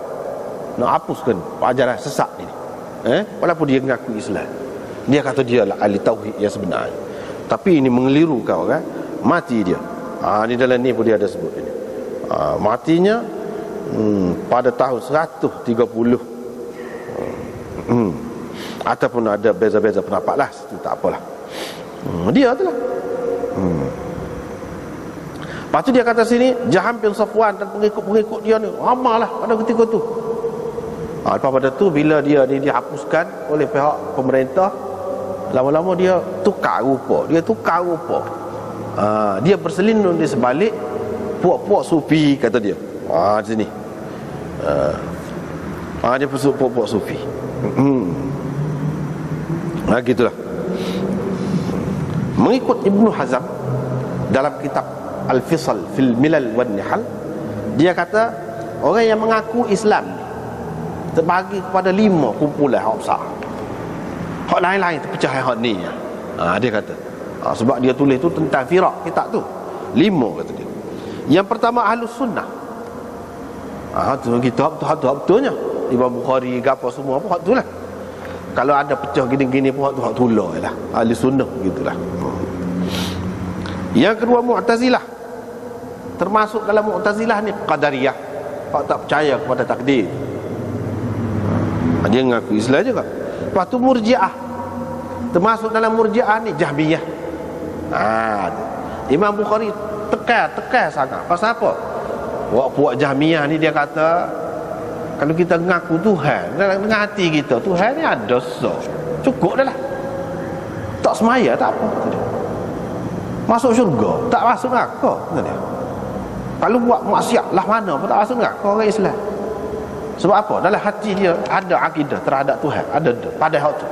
nak hapuskan ajaran sesat ni. Walaupun dia mengaku Islam, dia kata dia lah ahli tauhid yang sebenar, tapi ini mengelirukan orang. Mati dia. Ni dalam ni pun dia ada sebut ini. Matinya pada tahun 130. Ataupun ada beza-beza pendapat lah, itu tak apalah. Dia tu lah. Lepas tu dia kata sini, Jaham bin Safwan dan pengikut-pengikut dia ni ramai lah pada ketika tu. Lepas pada tu, bila dia ni dihapuskan oleh pihak pemerintah, lama-lama dia tukar rupa. Dia berselindung di sebalik puak-puak sufi, kata dia. Di sini. Dia puak-puak sufi. Gitulah. Mengikut Ibnu Hazm dalam kitab Al-Fisal fil Milal wan Nihal, dia kata orang yang mengaku Islam terbagi kepada 5 kumpulan hak besar. Hak lain-lain terpecah hak ni. Dia kata sebab dia tulis tu tentang firak kitab tu. 5, kata dia. Yang pertama Ahlus Sunnah. Tu kitab tu betulnya Imam Bukhari apa semua apa hak tu lah. Kalau ada pecah gini-gini pun hak tu lah. Ahli Sunnah gitulah. Yang kedua Mu'tazilah. Termasuk dalam Mu'tazilah ni Qadariyah, hak tak percaya kepada takdir. Dia mengaku Islam juga. Lepas tu Murji'ah. Termasuk dalam Murji'ah ni Jahmiyah. Imam Bukhari tekan sangat. Pasal apa? Puak Jahmiyah ni dia kata, kalau kita mengaku Tuhan dalam hati kita, Tuhan ni ada dosa, cukup dah lah. Tak semaya tak apa, kata dia. Masuk syurga tak masuk neraka, kata dia. Kalau buat maksiat lah mana pun tak masuk neraka orang Islam. Sebab apa? Dalam hati dia ada akidah terhadap Tuhan, ada pada hak tu.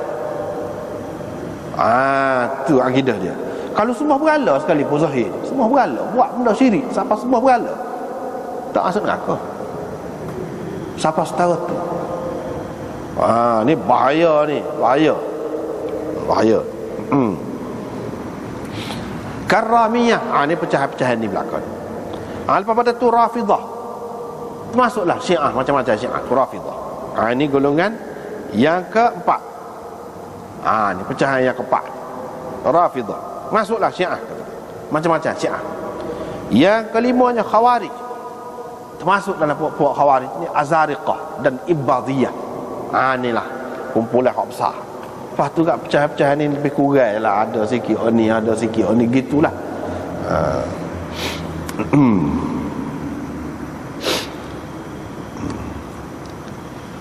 Tu akidah dia. Kalau semua berhala sekali pun zahir, semua berhala buat benda syirik, siapa semua berhala, tak masuk neraka. Siapa setara tu? Ni bahaya ni, bahaya. Karamiyah, ni pecahan-pecahan ni belakang. Lepas pada tu Rafidah. Masuklah Syiah, macam-macam Syiah, Rafidah. Ini golongan yang keempat. Ni pecahan yang keempat, Rafidah. Masuklah Syiah, macam-macam Syiah. Yang kelimanya Khawarij. Termasuk dalam puak-puak Khawarij ni Azariqah dan Ibadiyah. Inilah kumpulan hak besar. Lepas tu kat pecahan-pecahan ni lebih kurang lah, ada sikit ni, ada sikit ni, gitulah.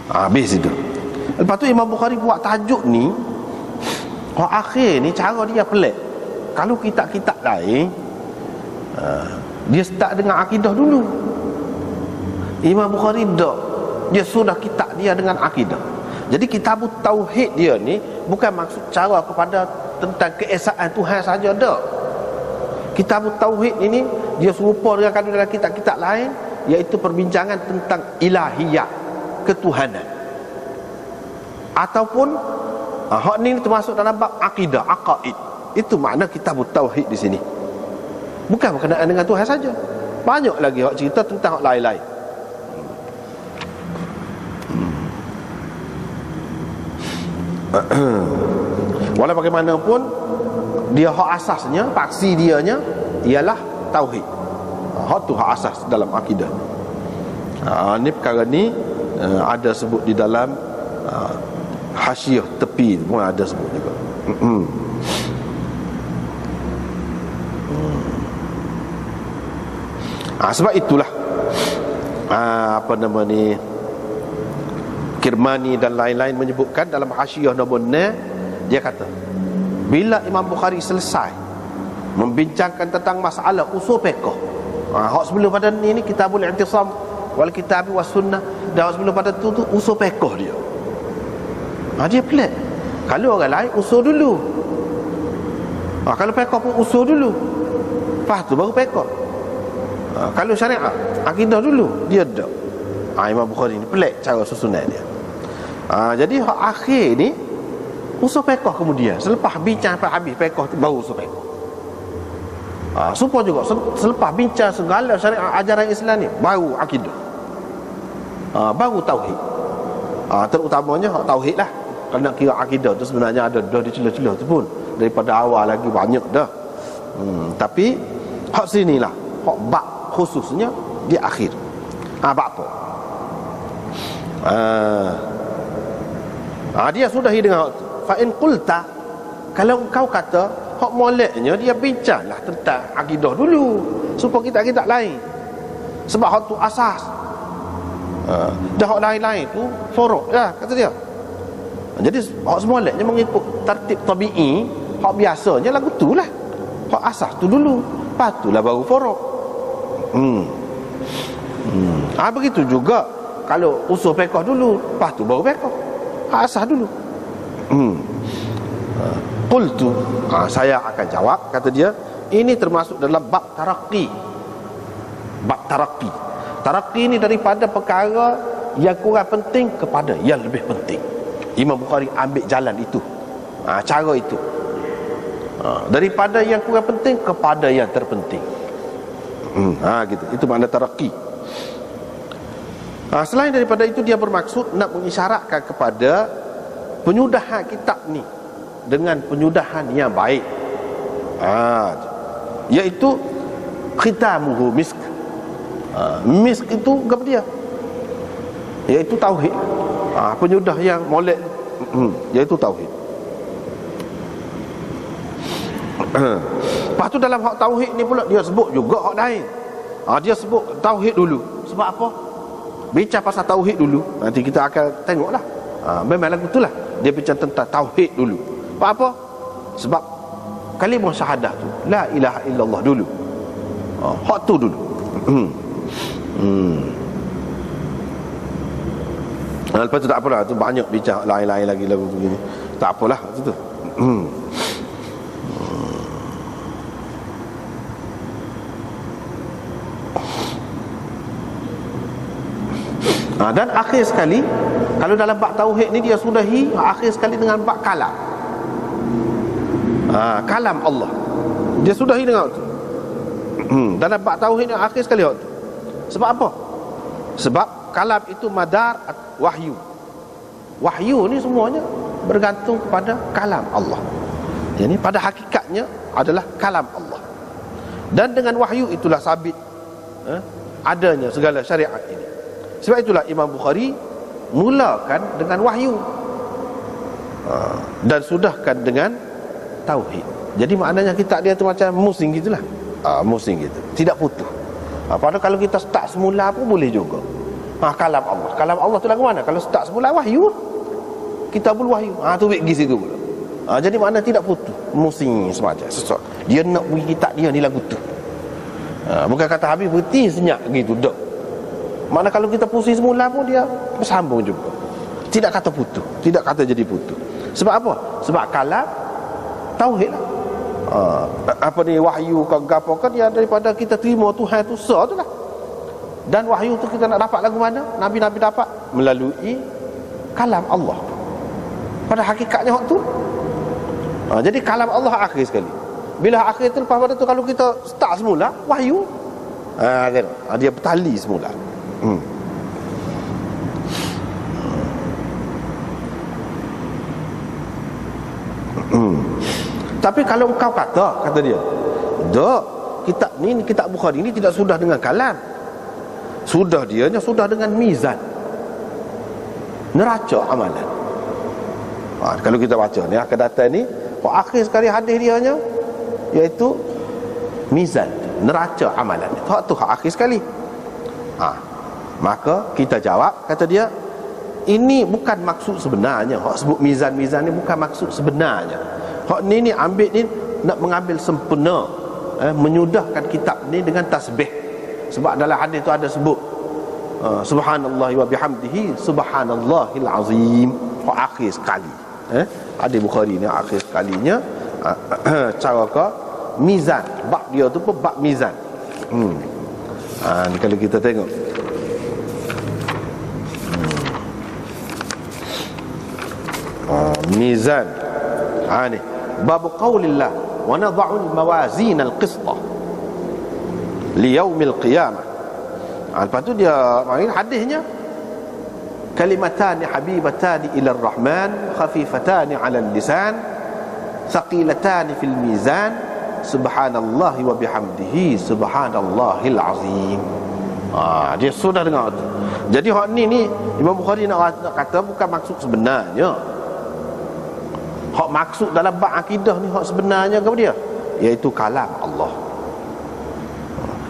Habis itu. Lepas tu Imam Bukhari buat tajuk ni, akhir ni cara dia pelik. Kalau kitab-kitab lain, dia start dengan akidah dulu. Imam Bukhari tak. Dia sudah kitab dia dengan akidah. Jadi kitab tauhid dia ni bukan maksud cara kepada tentang keesaan Tuhan saja, tak. Kitab tauhid ini dia serupa dengan dalam kitab-kitab lain, iaitu perbincangan tentang ilahiyat, ketuhanan. Ataupun hak ni termasuk dalam bab akidah, aqaid. Itu makna kitab tauhid di sini. Bukan berkenaan dengan Tuhan saja. Banyak lagi hak cerita tentang hak lain-lain. Walau bagaimanapun, dia hak asasnya, paksi dianya ialah tauhid. Hak tu hak asas dalam akidah. Ni perkara ni ada sebut di dalam hasyiah tepi pun ada sebut juga. Sebab itulah apa nama ni, Kirmani dan lain-lain menyebutkan dalam hasyiah nombor 6, dia kata bila Imam Bukhari selesai membincangkan tentang masalah usul fiqh, hak sebelum pada ni Kitabul I'tisam wal Kitab was Sunnah, dan sebelum pada tu usul fiqh dia. Dia pelik. Kalau orang lain usul dulu, kalau fiqh pun usul dulu, lepas tu baru fiqh. Kalau syariat, akidah dulu, dia tak. Imam Bukhari ni pelik cara susunan dia. Jadi hak akhir ni usul fiqh kemudian. Selepas bincang sampai habis fiqh tu baru usul fiqh. Supaya juga selepas bincang segala syariat ajaran Islam ni baru akidah. Baru tauhid. Terutamanya hak tauhid lah. Kalau nak kira akidah tu sebenarnya ada dah di celah-celah tu pun. Daripada awal lagi banyak dah. Tapi hak sinilah, hak bab khususnya di akhir. Bab apa? Dia sudahi dengan fa in qulta, kalau engkau kata hak moleknya dia bincanglah tentang akidah dulu supaya kita lain, sebab hak tu asas. Dah hak lain-lain tu furuk lah kata dia. Jadi hak semoleknya mengikut tertib tabi'i, hak biasanya lagu tu lah, hak asas tu dulu, lepas tu lah baru furuk. Begitu juga kalau usul fiqh dulu, lepas tu baru fiqh, hak asas dulu. Qultu, saya akan jawab, kata dia, ini termasuk dalam bab tarakki. Bab tarakki. Tarakki ini daripada perkara yang kurang penting kepada yang lebih penting. Imam Bukhari ambil jalan itu, cara itu, daripada yang kurang penting kepada yang terpenting. Gitu. Itu makna tarakki. Selain daripada itu, dia bermaksud nak mengisyaratkan kepada penyudahan kitab ni dengan penyudahan yang baik, iaitu khitamuhu misk. Misk itu apa dia? Iaitu tauhid. Penyudah yang molek, iaitu tauhid. Lepas tu dalam hak tauhid ni pula dia sebut juga hak lain. Dia sebut tauhid dulu. Sebab apa? Bincang pasal tauhid dulu. Nanti kita akan tengoklah. Memang lagu itulah dia bincang tentang tauhid dulu. Sebab apa? Sebab kalimah syahadah tu, la ilaha illallah dulu. Hak tu dulu. Lepas tu tak apalah, tu banyak bincang lain-lain lagi lagu begini. Tak apalah tu. Dan akhir sekali, kalau dalam bab tauhid ni dia sudahi akhir sekali dengan bab kalam. Kalam Allah dia sudahi dengan itu. Dalam bab tauhid ni akhir sekali itu. Sebab apa? Sebab kalam itu madar wahyu. Wahyu ni semuanya bergantung kepada kalam Allah. Jadi pada hakikatnya adalah kalam Allah. Dan dengan wahyu itulah sabit adanya segala syariat ini. Sebab itulah Imam Bukhari mulakan dengan wahyu, dan sudahkan dengan tauhid. Jadi maknanya kitab dia tu macam musing gitulah. Musing gitu, tidak putus. Padahal kalau kita start semula pun boleh juga. Kalam Allah. Kalam Allah tu lagu mana? Kalau start semula wahyu, kitabul wahyu. Tu pergi situ pula. Jadi makna tidak putus, musing semacam sesuatu. Dia nak bunyi kitab dia ni lagu tu. Bukan kata habis berhenti senyap gitu dak. Mana kalau kita pusing semula pun dia bersambung juga. Tidak kata putus, tidak kata jadi putus. Sebab apa? Sebab kalam tauhid lah. Apa ni, wahyu ke gapo kan dia daripada kita terima Tuhan tu sah tu lah. Dan wahyu tu kita nak dapat lagu mana? Nabi-nabi dapat melalui kalam Allah. Pada hakikatnya hak tu. Jadi kalam Allah akhir sekali. Bila akhir tu, lepas pada tu kalau kita start semula wahyu, dia bertali semula. Tapi kalau engkau kata dia, "Dok, kitab ni, kitab Bukhari ni tidak sudah dengan kalam. Sudah dianya sudah dengan mizan. Neraca amalan." Kalau kita baca ni akan datang ni, akhir sekali hadis dianya iaitu mizan, neraca amalan. Itu hak akhir sekali. Maka kita jawab, kata dia, ini bukan maksud sebenarnya. Hak sebut mizan-mizan ni bukan maksud sebenarnya. Hak ni ambil ni nak mengambil sempurna, menyudahkan kitab ni dengan tasbih. Sebab dalam hadis tu ada sebut subhanallah wa bihamdihi subhanallahil azim. Hak akhir sekali. Hadis Bukhari ni akhir sekalinya cara ke mizan. Bab dia tu pun bab mizan. Ni kalau kita tengok mizan, ni bab qaulillah wa nadha'u al-mawazin al-qisṭah li yaumil qiyamah. Lepas tu dia mari hadisnya, kalimatani habibatani ila ar-rahman khafifatani 'ala al-lisan thaqilatani fil mizan subhanallahi wa bihamdihi subhanallahil azim. Dia sudah dengar tu. Jadi hak ni Imam Bukhari nak kata bukan maksud sebenarnya. Hak maksud dalam bab akidah ni hak sebenarnya kepada dia iaitu kalam Allah.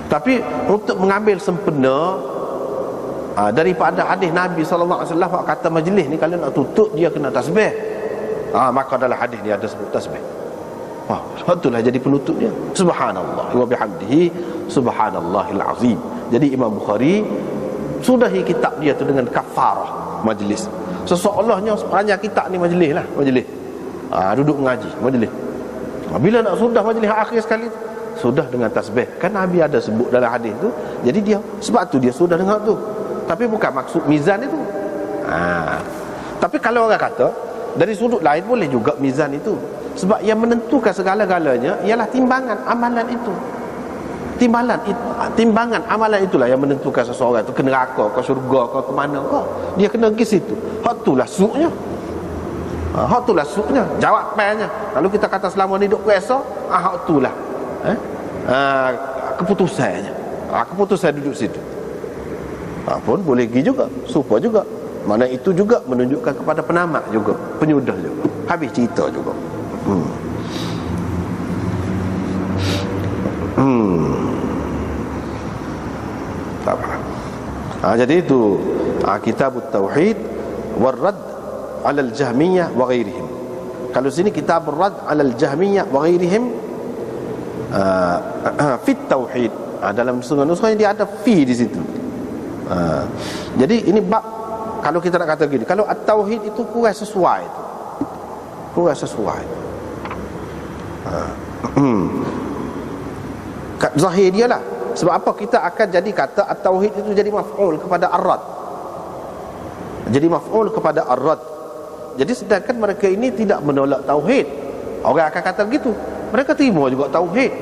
Tapi untuk mengambil sempena daripada hadis Nabi sallallahu alaihi wasallam hak kata majlis ni kalau nak tutup dia kena tasbih. Maka dalam hadis ni ada sebut tasbih. Itulah jadi penutup dia. Subhanallah wa bihamdihi subhanallahil azim. Jadi Imam Bukhari sudahi kitab dia tu dengan kafarah majlis. Seseolahnya sepanjang kitab ni majlis lah, majlis. Duduk mengaji, majlis. Bila nak sudah majlis akhir sekali tu, sudah dengan tasbih. Kan Nabi ada sebut dalam hadis tu. Jadi dia, sebab tu dia sudah dengar tu. Tapi bukan maksud mizan itu. Tapi kalau orang kata dari sudut lain boleh juga mizan itu. Sebab yang menentukan segala-galanya ialah timbangan amalan itu. Timbangan amalan itulah yang menentukan seseorang tu ke neraka, ke syurga, ke mana ke. Dia kena pergi situ. Hak itulah suknya. Hak itulah suknya, jawapannya. Kalau kita kata selama ni duk puasa, hak itulah keputusannya. Keputusan duduk situ. Pun boleh pergi juga, supaya juga. Mana itu juga menunjukkan kepada penamak juga, penyudah juga. Habis cerita juga. Tak apa. Jadi itu Kitabut Tauhid warad 'ala al-Jahmiyah wa ghairihim. Kalau sini Kitabur Rad 'ala al-Jahmiyah wa ghairihim fit tauhid. Dalam nuskhah dia ada fi di situ. Jadi ini bab, kalau kita nak kata gini, kalau at-tauhid itu kurang sesuai itu. Kurang sesuai. Zahir dia lah. Sebab apa kita akan jadi kata at-tauhid itu jadi maf'ul kepada ar-rad. Jadi maf'ul kepada ar-rad. Jadi sedangkan mereka ini tidak menolak tauhid. Orang akan kata begitu. Mereka terima juga tauhid.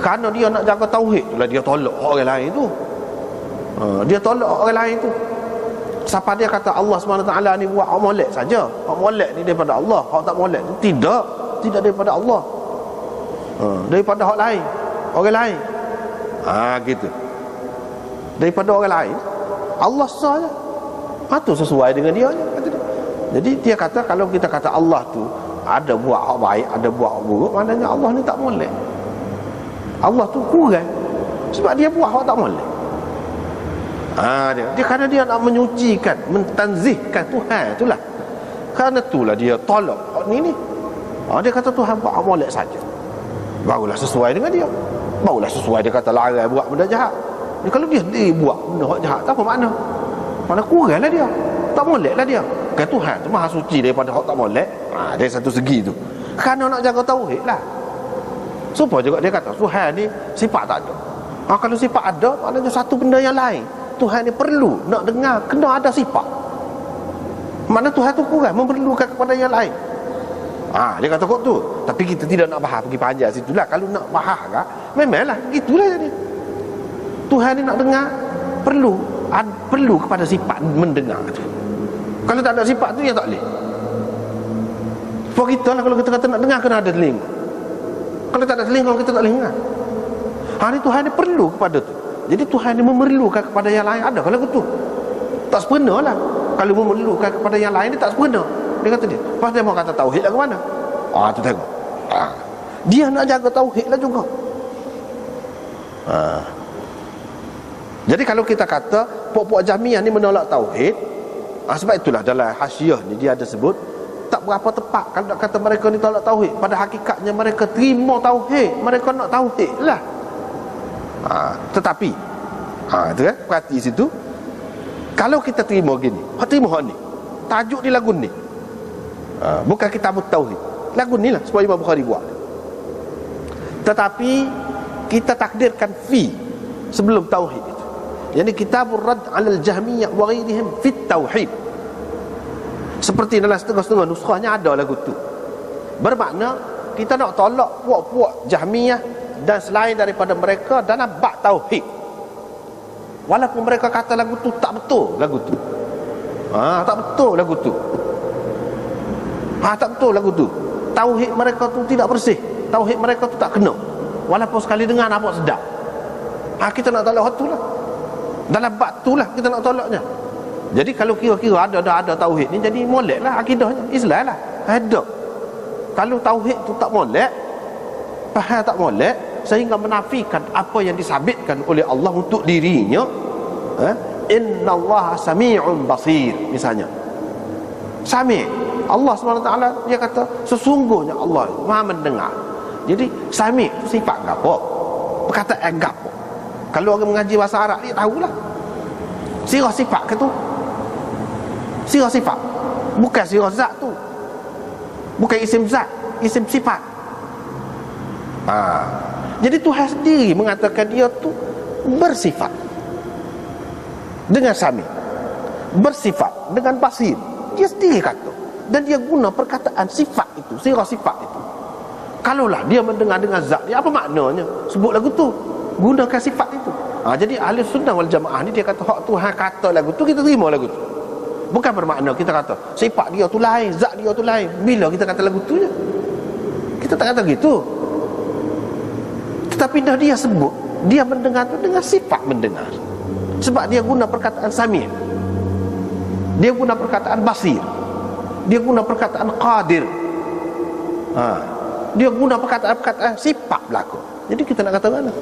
Kerana dia nak jaga tauhid, itulah dia tolak orang lain tu. Dia tolak orang lain tu. Siapa dia kata Allah SWT ni buat hak molek saja. Hak molek ni daripada Allah, hak tak molek tidak daripada Allah. Daripada hak lain, orang lain. Gitu. Daripada orang lain, Allah saja. Itu sesuai dengan dia. Jadi dia kata kalau kita kata Allah tu ada buat hak baik, ada buat hak buruk, maknanya Allah ni tak molek. Allah tu kurang sebab dia buat hak tak molek. Dia kerana dia nak menyucikan, mentanzihkan Tuhan itulah. Kerana itulah dia tolak ni. Dia kata Tuhan buat hak molek saja. Barulah sesuai dengan dia. Barulah sesuai dia kata larang buat benda jahat. Kalau dia buat benda hak jahat, tak apa makna. Mana kuranglah dia. Tak moleklah dia. Kan Tuhan tu maha suci daripada hak tak molek. Dari satu segi tu. Kerana nak jaga tauhid lah. Supaya juga dia kata Tuhan ni sifat tak ada. Kalau sifat ada, maknanya satu benda yang lain. Tuhan ni perlu nak dengar, kena ada sifat. Mana Tuhan tu kurang memerlukan kepada yang lain. Dia kata kok tu. Tapi kita tidak nak bahas pergi panjang situ lah. Kalau nak bahas kan, memanglah gitulah jadi. Tuhan ni nak dengar, perlu kepada sifat mendengar tu. Kalau tak ada sifat tu, dia tak boleh. Sebab kita lah kalau kita kata nak dengar, kena ada telinga. Kalau tak ada telinga, kita tak boleh dengar. Hari Tuhan ni perlu kepada tu. Jadi Tuhan ni memerlukan kepada yang lain. Ada kalau tu tak sempurna lah. Kalau memerlukan kepada yang lain, dia tak sempurna. Dia kata dia, lepas dia mau kata tauhid lah ke mana? Tu tengok. Dia nak jaga tauhid lah juga. Jadi kalau kita kata puak-puak Jahmiyah ni menolak tauhid, sebab itulah dalam hasyiah ni dia ada sebut tak berapa tepat kalau nak kata mereka ni tolak tauhid. Pada hakikatnya mereka terima tauhid, mereka nak tauhid lah. Tetapi itu kan, perhati situ. Kalau kita terima gini, terima hak ni, tajuk di lagu ni, bukan kitab tauhid, lagu ni lah sebab Imam Bukhari buat. Tetapi kita takdirkan fi sebelum tauhid itu, yani kitabur rad 'alal jahmiyah wa ghairihim fit tauhid. Seperti dalam setengah-setengah nuskhahnya ada lagu tu. Bermakna kita nak tolak puak-puak Jahmiyah dan selain daripada mereka dalam bab tauhid. Walaupun mereka kata lagu tu tak betul, lagu tu. Tak betul lagu tu. Tak betul lagu tu. Tauhid mereka tu tidak bersih. Tauhid mereka tu tak kena. Walaupun sekali dengar nampak sedap. Kita nak tolak tu lah. Dalam bab tu lah kita nak tolaknya. Jadi kalau kira-kira ada tauhid ni, jadi molek lah akidahnya, Islam lah. Ada. Kalau tauhid tu tak molek, faham tak molek, sehingga menafikan apa yang disabitkan oleh Allah untuk dirinya, innallaha sami'un basir misalnya. Sami', Allah SWT dia kata sesungguhnya Allah Maha mendengar. Jadi sami' tu sifat gapo? Perkataan gapo? Kalau orang mengaji bahasa Arab dia tahulah. Sirah sifat ke tu? Sirah sifat, bukan sirah zat tu, bukan isim zat, isim sifat. Jadi Tuhan sendiri mengatakan dia tu bersifat dengan sami, bersifat dengan basir. Dia sendiri kata, dan dia guna perkataan sifat itu, sirah sifat itu. Kalaulah dia mendengar dengan zat dia, apa maknanya sebut lagu tu, gunakan sifat itu. Jadi ahli sunnah wal jamaah ni dia kata hak Tuhan kata lagu tu, kita terima lagu tu. Bukan bermakna kita kata sifat dia tu lain, zat dia tu lain bila kita kata lagu tu je. Kita tak kata gitu. Tetapi dah dia sebut, dia mendengar tu dengan sifat mendengar. Sebab dia guna perkataan sami', dia guna perkataan basir, dia guna perkataan qadir, dia guna perkataan-perkataan sifat berlaku. Jadi kita nak kata mana?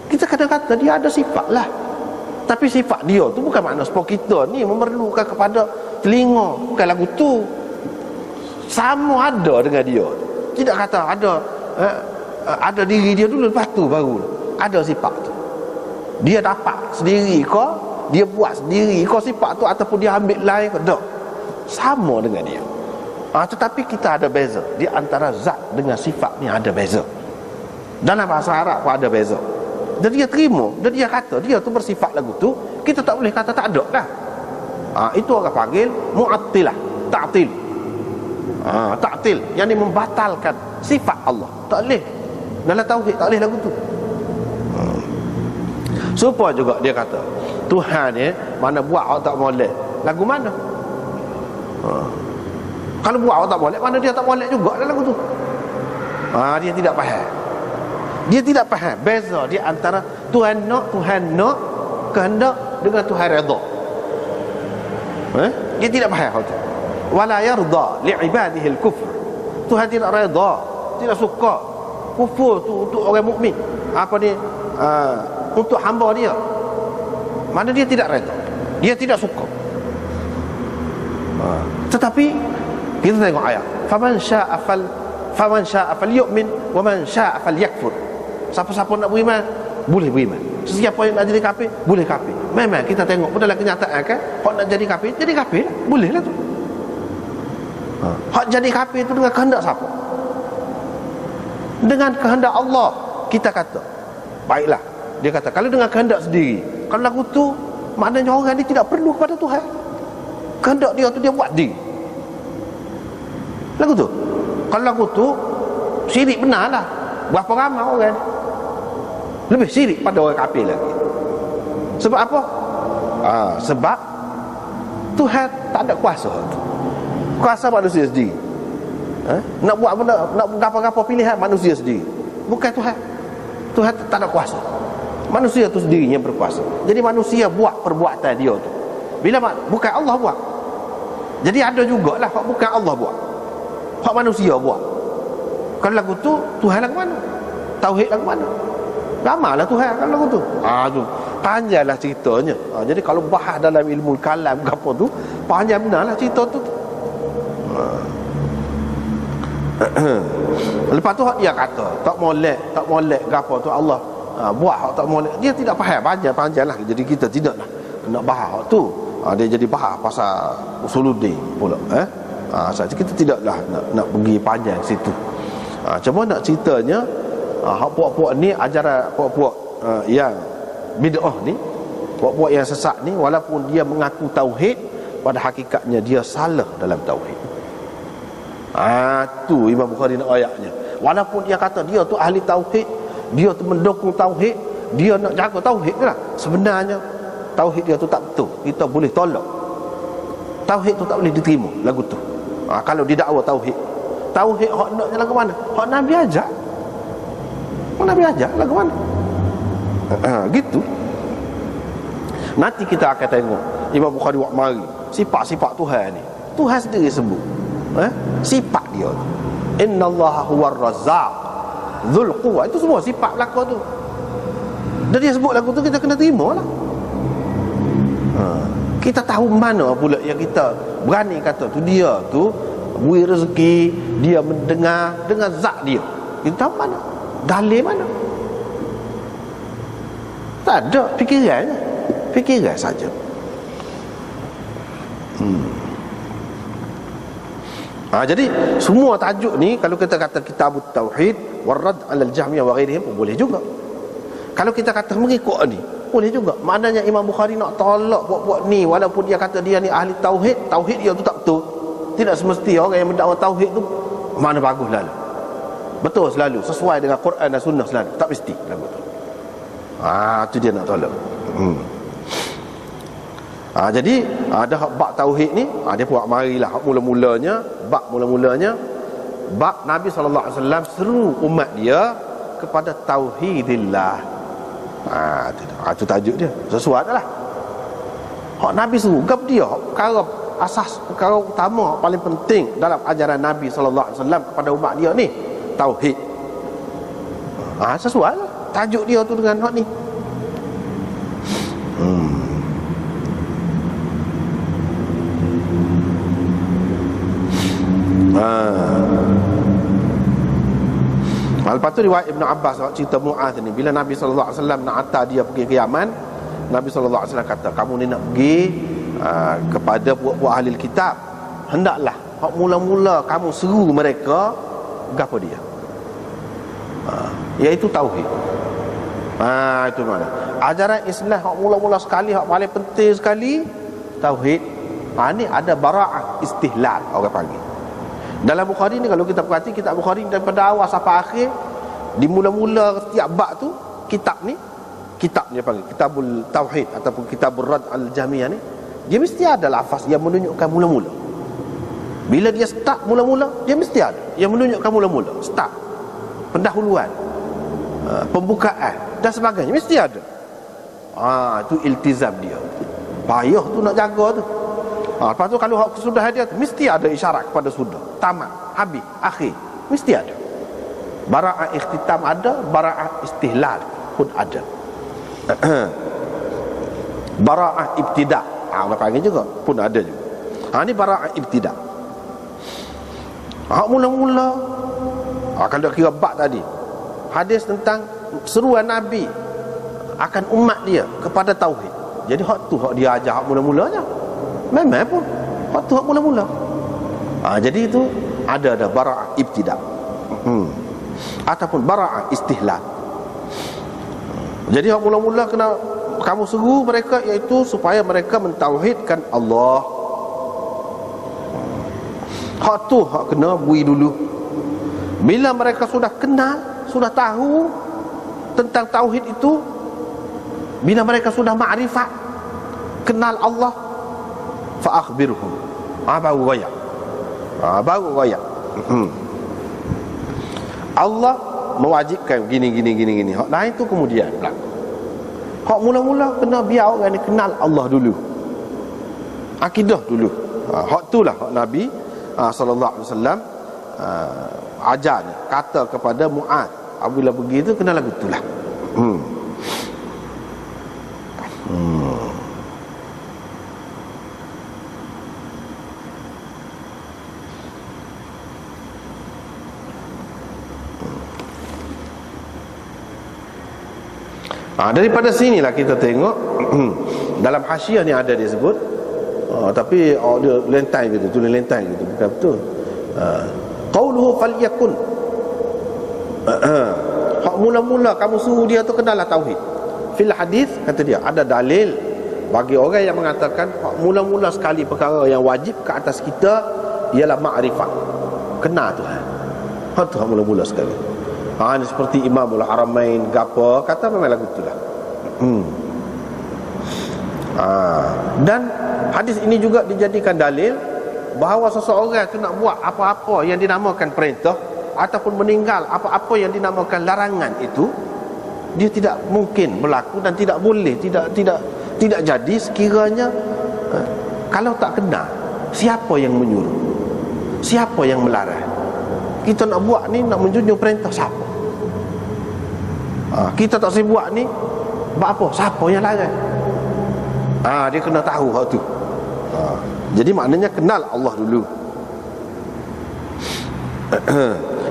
Kita kadang-kata dia ada sifat lah, tapi sifat dia tu bukan makna sebab kita ni memerlukan kepada telinga. Bukan lagu tu sama ada dengan dia. Tidak kata ada diri dia dulu, lepas tu baru ada sifat tu. Dia dapat sendiri ke, dia buat sendiri ke sifat tu, ataupun dia ambil lain ke? Tak, sama dengan dia. Tetapi kita ada beza di antara zat dengan sifat ni, ada beza. Dalam bahasa Arab pun ada beza. Dan dia terima, dan dia kata dia tu bersifat lagu tu, kita tak boleh kata tak ada lah. Itu orang panggil mu'attilah, ta'til. Ta'til, yang ini membatalkan sifat Allah. Tak boleh. Dalam tauhid tak boleh lagu tu. Supaya juga dia kata Tuhan ni mana buat awak tak molek, lagu mana? Kalau buat awak tak molek, mana dia tak molek juga dalam lagu tu. Dia tidak faham. Dia tidak faham beza di antara Tuhan nak kehendak dengan Tuhan redha. Dia tidak faham itu. Wala yarda li ibadihi al-kufr. Tuhan tidak redha, tidak suka kufur tu untuk orang mukmin. Untuk hamba dia. Mana dia tidak redha, dia tidak suka. Tetapi kita tengok ayat, faman syaa'a falyu'min wa man syaa'a falyakfur. Siapa-siapa nak beriman boleh beriman, sesiapa yang nak jadi kafir boleh kafir. Memang kita tengok pun dalam kenyataan kan, hak nak jadi kafir lah, boleh lah tu. Hak jadi kafir tu dengan kehendak siapa? Dengan kehendak Allah. Kita kata baiklah, dia kata kalau dengan kehendak sendiri, kalau lagu tu maknanya orang ni tidak perlu kepada Tuhan, kehendak dia tu dia buat diri lagu tu. Kalau lagu tu syirik benar lah, berapa ramai orang lebih syirik pada orang kafir lagi. Sebab apa? Sebab Tuhan tak ada kuasa tu. Kuasa manusia sendiri. Nak buat benda, nak apa-apa pilihan manusia sendiri, bukan Tuhan. Tuhan tak ada kuasa. Manusia tu sendiri yang berkuasa. Jadi manusia buat perbuatan dia tu. Bila bukan Allah buat. Jadi ada jugalah hak bukan Allah buat, hak manusia buat. Kalau lagu tu Tuhan lagu mana? Tauhid lagu mana? Lamalah Tuhan kan lagu tu. Tu panjanglah ceritanya. Jadi kalau bahas dalam ilmu kalam apa tu, panjang benarlah cerita tu. Lepas tu dia kata tak molek gapo tu Allah buat hak tak molek. Dia tidak faham panjanglah. Jadi kita tidaklah nak bahas hak tu. Dia jadi bahas pasal usuluddin pula. Saja kita tidaklah nak pergi panjang situ. Cuma nak ceritanya hak puak-puak ni, ajaran puak-puak yang bid'ah ni, puak-puak yang sesat ni, walaupun dia mengaku tauhid, pada hakikatnya dia salah dalam tauhid. Tu Imam Bukhari nak ayatnya. Walaupun dia kata dia tu ahli tauhid, dia tu mendukung tauhid, dia nak jaga tauhid lah, sebenarnya tauhid dia tu tak betul. Kita boleh tolak. Tauhid tu tak boleh diterima lagu tu. Kalau didakwa tauhid hak naknya lagu mana? Hak Nabi ajak. Nabi ajak lagu mana? Gitu. Nanti kita akan tengok Imam Bukhari buat mari sifat-sifat Tuhan ni. Tuhan sendiri sebut sifat dia tu. Innallaha huwar razzaq dzul quwwah. Itu semua sifat belaka tu. Dan dia sebut lagu tu, kita kena terima lah. Kita tahu mana pula yang kita berani kata tu dia tu beri rezeki, dia mendengar dengan zat dia. Kita tahu mana? Dalil mana? Tak ada fikiran saja. Jadi semua tajuk ni kalau kita kata Kitabut Tauhid warad 'alal Jahmiyah wa ghairihim boleh juga. Kalau kita kata mengikut ni boleh juga. Maknanya Imam Bukhari nak tolak buat-buat ni, walaupun dia kata dia ni ahli tauhid, tauhid dia tu tak betul. Tidak semesti orang yang mendakwa tauhid tu mana bagus lalu. Betul selalu sesuai dengan Quran dan Sunnah selalu. Tak mesti lagu tu. Tu dia nak tolak. Jadi ada hak bab tauhid ni, dia buat marilah hak mula-mulanya, bab Nabi SAW seru umat dia kepada tauhidillah. Itu tajuk dia. Sesuai lah. Hak Nabi seru gap dia, perkara asas, perkara utama paling penting dalam ajaran Nabi SAW kepada umat dia ni tauhid. Sesuai lah tajuk dia tu dengan hak ni. Lepas tu riwayat Ibn Abbas cerita Mu'adh ni, bila Nabi SAW nak hantar dia pergi ke Yaman, Nabi SAW kata, kamu ni nak pergi kepada buah ahli kitab, hendaklah hak mula-mula kamu seru mereka gapo dia, iaitu tauhid. Itu mana ajaran Islam hak mula-mula sekali, hak paling penting sekali tauhid. Ni ada bara'ah istihlal orang panggil. Dalam Bukhari ni kalau kita perhati kitab Bukhari daripada awal sampai akhir, di mula-mula setiap bab tu kitab ni panggil Kitabul Tauhid ataupun Kitabur Rad al-Jahmiyah ni, dia mesti ada lafaz yang menunjukkan mula-mula. Bila dia start mula-mula, dia mesti ada yang menunjukkan mula-mula, start, pendahuluan, pembukaan dan sebagainya, mesti ada. Itu iltizam dia. Payah tu nak jaga tu. Lepas tu kalau sudah dia mesti ada isyarat kepada sudah, tamat, habis, akhir, mesti ada. Bara'ah ikhtitam ada, bara'ah istihlal pun ada. Bara'ah ibtida', orang panggil juga pun ada juga. Ni bara'ah ibtida'. Mula-mula kalau kira bab tadi, hadis tentang seruan Nabi akan umat dia kepada tauhid. Jadi hak tu hak dia ajar hak mula-mulanya. Memang pun hak tu hak mula-mula. Jadi itu ada bara'ah ibtida' ataupun bara'ah istihlal. Jadi hak mula-mula kena kamu seru mereka, iaitu supaya mereka mentauhidkan Allah. Hak tu hak kena bui dulu. Bila mereka sudah kenal, sudah tahu tentang tauhid itu, bila mereka sudah makrifat, kenal Allah, fa akhbirhum. Baru royak. Allah mewajibkan gini. Hak lain tu kemudian berlaku. Hak mula-mula kena biar orang ni kenal Allah dulu, akidah dulu. Hak itulah hak Nabi sallallahu alaihi wasallam ajar ni, kata kepada Mu'ad apabila pergi tu kena lagu itulah. Daripada sinilah kita tengok dalam hasyiah ni ada disebut, tapi dia lentai gitu, tulis lentai gitu, bukan betul. Qauluhu falyakun, hak mula-mula kamu suruh dia tu kenallah tauhid. Fil hadis, kata dia, ada dalil bagi orang yang mengatakan hak mula-mula sekali perkara yang wajib ke atas kita ialah makrifat, kenal Tuhan. Hak tu hak mula-mula sekali. Ini seperti Imamul Haramain gapo kata memang lagu itulah. Dan hadis ini juga dijadikan dalil bahawa seseorang itu nak buat apa-apa yang dinamakan perintah ataupun meninggal apa-apa yang dinamakan larangan itu, dia tidak mungkin berlaku dan tidak boleh, tidak jadi sekiranya kalau tak kenal siapa yang menyuruh, siapa yang melarang. Kita nak buat ni, nak menjunjung perintah siapa? Kita tak boleh buat ni, buat apa? Siapa yang larang? Dia kena tahu hal tu. Jadi maknanya kenal Allah dulu.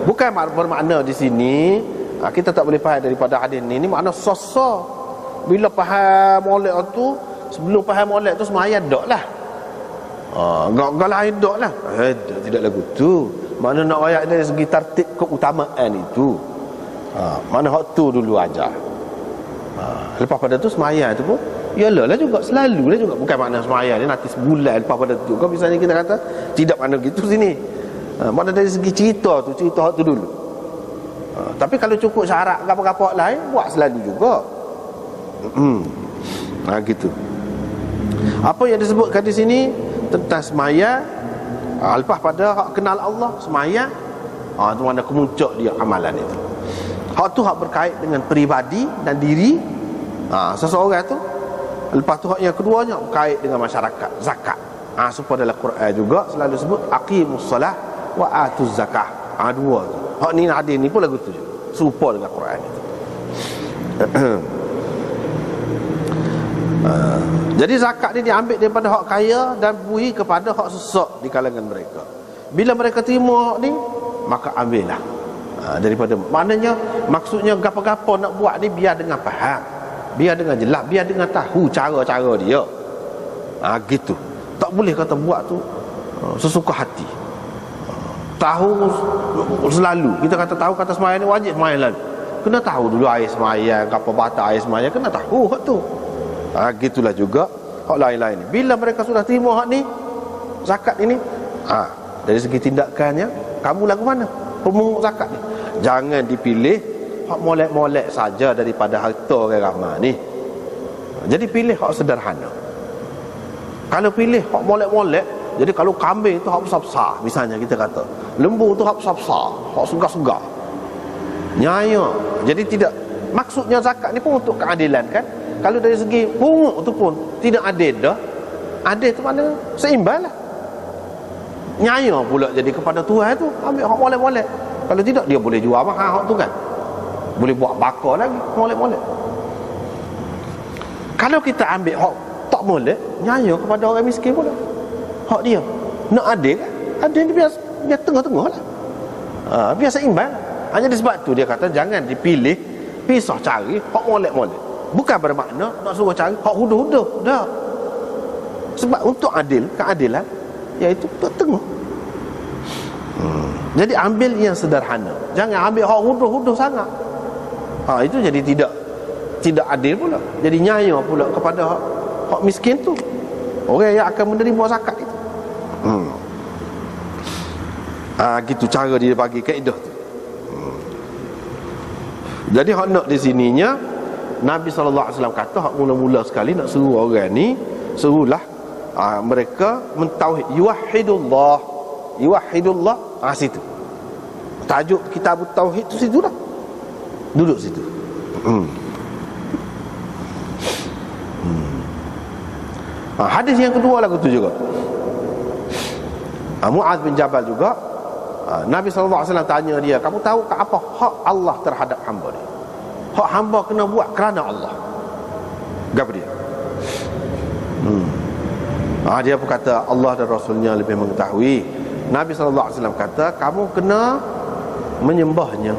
Bukan bermakna di sini kita tak boleh faham daripada hadis ni. Ini makna sosok. Bila faham molek tu, sebelum faham molek tu semaya dak lah. Gak lain dak lah. Tidak lagu tu. Mana nak ayat dari segi tertib keutamaan itu. Mana hak tu dulu aja. Lepas pada tu semaya tu pun yalah juga, selalulah juga. Bukan makna semaya ni nanti sebulan lepas pada tu. Kalau misalnya kita kata tidak makna gitu sini. Mana dari segi cerita tu, cerita hak tu dulu. Tapi kalau cukup syarat apa-apa lain, buat selalu juga. Gitu. Apa yang disebutkan di sini tentang semaya, lepas pada hak kenal Allah, semaya, itu mana kemuncak dia amalan itu. Hak tu hak berkait dengan peribadi dan diri seseorang tu. Lepas tu hak yang keduanya berkait dengan masyarakat, zakat. Supaya dalam Quran juga selalu sebut aqimus solah wa atuz zakah. Dua tu. Hak ni hadis ni pun lagu tu juga, serupa dengan Quran itu. Jadi zakat ni diambil daripada hak kaya dan beri kepada hak sesak di kalangan mereka. Bila mereka terima hak ni, maka ambillah daripada, maknanya maksudnya gapo-gapo nak buat ni biar dengan faham, biar dengan jelas, biar dengan tahu cara-cara dia. Gitu. Tak boleh kata buat tu sesuka hati. Tahu selalu. Kita kata tahu kata sembahyang ni wajib sembahyang lalu. Kena tahu dulu air sembahyang, apa batas air sembahyang, kena tahu hak tu. Gitulah juga hak lain-lain. Bila mereka sudah terima hak ni, zakat ini, dari segi tindakannya, kamu lagu mana? Pemungut zakat ni. Jangan dipilih hak molek-molek saja daripada harta orang ramai ni. Jadi pilih hak sederhana. Kalau pilih hak molek-molek, jadi kalau kambing tu hak besar-besar, misalnya kita kata, lembu tu hak besar-besar, hak segar-segar, nyaya. Jadi tidak, maksudnya zakat ni pun untuk keadilan kan. Kalau dari segi pungut tu pun tidak adil dah. Adil tu mana seimbang lah. Nyaya pula jadi kepada Tuhan tu, ambil hak molek-molek. Kalau tidak dia boleh jual mahal hak tu kan. Boleh buat bakar lagi molek-molek. Kalau kita ambil hak tak molek, nyaya kepada orang miskin pula. Hak dia nak adil kan? Adil ni biar tengah-tengah lah. Biar seimbang. Hanya disebab tu dia kata jangan dipilih, pisah cari hak molek-molek. Bukan bermakna nak suruh cari hak huduh-huduh. Dah. Sebab untuk adil, keadilan, iaitu tengah. Jadi ambil yang sederhana. Jangan ambil hak huduh-huduh sangat. Itu jadi tidak adil pula. Jadi nyaya pula kepada hak miskin tu, orang yang akan menerima zakat itu. Gitu cara dia bagi kaedah tu. Jadi hak nak di sininya Nabi SAW kata hak mula-mula sekali nak suruh orang ni, suruhlah mereka mentauhid, yuwahhidullah Situ tajuk kitab tauhid tu, situ dah duduk situ. Hadis yang kedua lagu tu juga, Muaz bin Jabal juga, Nabi SAW tanya dia, kamu tahu ke apa hak Allah terhadap hamba dia? Hak hamba kena buat kerana Allah. Apa dia? Dia pun kata Allah dan Rasulnya lebih mengetahui. Nabi SAW kata, kamu kena menyembahnya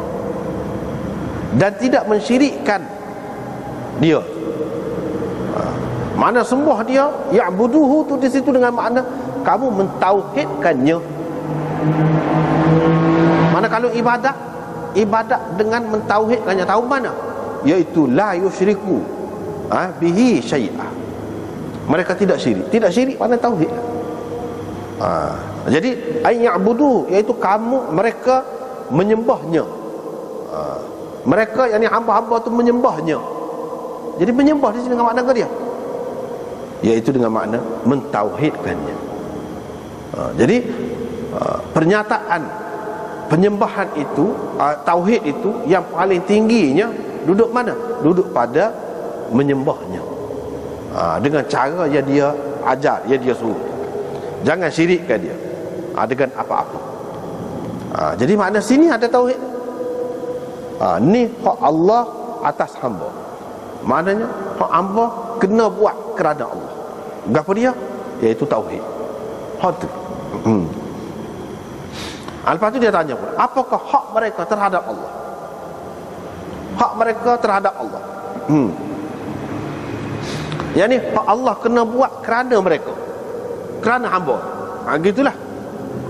dan tidak mensyirikkan dia. Mana sembah dia, ya'buduhu tu di situ dengan makna kamu mentauhidkannya. Mana kalau ibadat dengan mentauhidkannya, tahu mana? Iaitu la yusyriku bihi syai'ah. Mereka tidak syirik. Tidak syirik mana tauhid. Jadi ayya'budu, iaitu mereka menyembahnya. Mereka, yakni hamba-hamba tu menyembahnya. Jadi menyembah di sini dengan makna ke dia? Iaitu dengan makna mentauhidkannya. Jadi pernyataan penyembahan itu, tauhid itu yang paling tingginya duduk mana? Duduk pada menyembahnya, dengan cara yang dia ajar, yang dia suruh. Jangan syirikkan dia dengan apa-apa. Jadi makna sini ada tauhid. Ni hak Allah atas hamba. Maknanya hak hamba kena buat kerana Allah. Apa dia? Iaitu tauhid. Hak tu. Lepas tu dia tanya pula, apakah hak mereka terhadap Allah? Hak mereka terhadap Allah. Yang ni hak Allah kena buat kerana mereka, kerana hamba. Gitulah.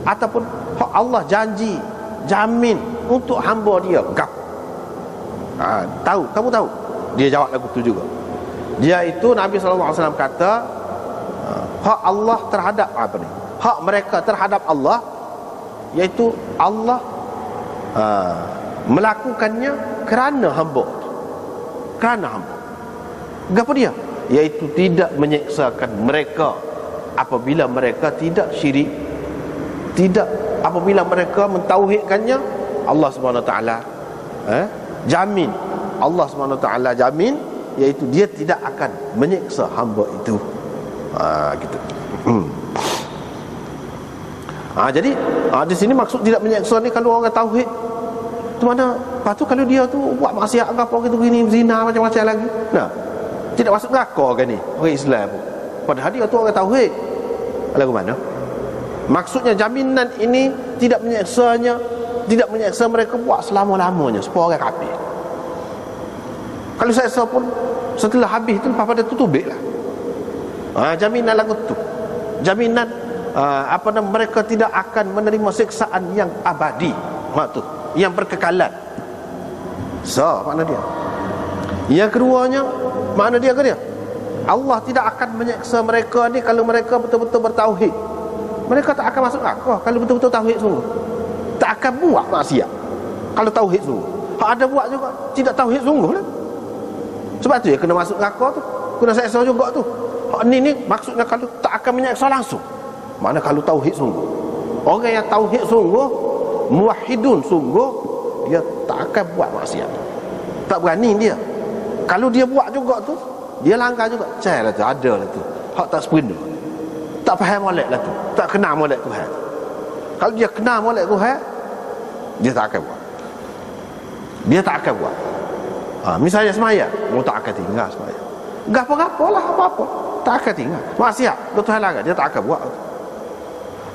Ataupun hak Allah janji, jamin untuk hamba dia. Tahu, kamu tahu? Dia jawab lagu tu juga. Dia itu Nabi SAW kata, hak Allah terhadap hak mereka terhadap Allah, iaitu Allah melakukannya kerana hamba. Kerana hamba. Apa dia? Iaitu tidak menyeksakan mereka apabila mereka tidak syirik, tidak apabila mereka mentauhidkannya. Allah SWT jamin, Allah SWT jamin, iaitu dia tidak akan menyeksa hamba itu. Gitu. Jadi di sini maksud tidak menyeksa ni kalau orang tauhid tu mana. Lepas tu kalau dia tu buat maksiat apa gitu gini, zina macam-macam lagi, tidak masuk neraka kan ni orang Islam pun, padahal dia tu orang tauhid. Lagu mana? Maksudnya jaminan ini tidak menyeksanya, tidak menyeksa mereka buat selama-lamanya supaya orang kafir. Kalau seksa pun setelah habis tu, lepas pada tu tubiklah. Jaminan lagu tu, jaminan mereka tidak akan menerima siksaan yang abadi, tu, yang berkekalan. Makna dia. Yang keduanya, makna dia ke dia? Allah tidak akan menyeksa mereka ni kalau mereka betul-betul bertauhid. Mereka tak akan masuk neraka kalau betul-betul tauhid sungguh. Tak akan buat maksiat kalau tauhid sungguh. Hak ada buat juga tidak tauhid sungguh lah. Sebab tu ya kena masuk neraka tu, kena seksa juga tu. Hak ni maksudnya kalau tak akan menyeksa langsung. Mana kalau tauhid sungguh. Orang yang tauhid sungguh, muwahhidun sungguh, dia tak akan buat maksiat. Tak berani dia. Kalau dia buat juga tu, dia langgar juga. Cai lah tu, ada lah tu. Hak tak sepenuh. Tak faham molek lah tu, tak kenal molek Tuhan. Kalau dia kenal molek Tuhan, dia tak akan buat. Dia tak akan buat. Misalnya semaya, tak akan tinggal semaya. Gapo-gapo lah, apa-apa, tak akan tinggal. Maksiat, Tuhan larang, dia tak akan buat.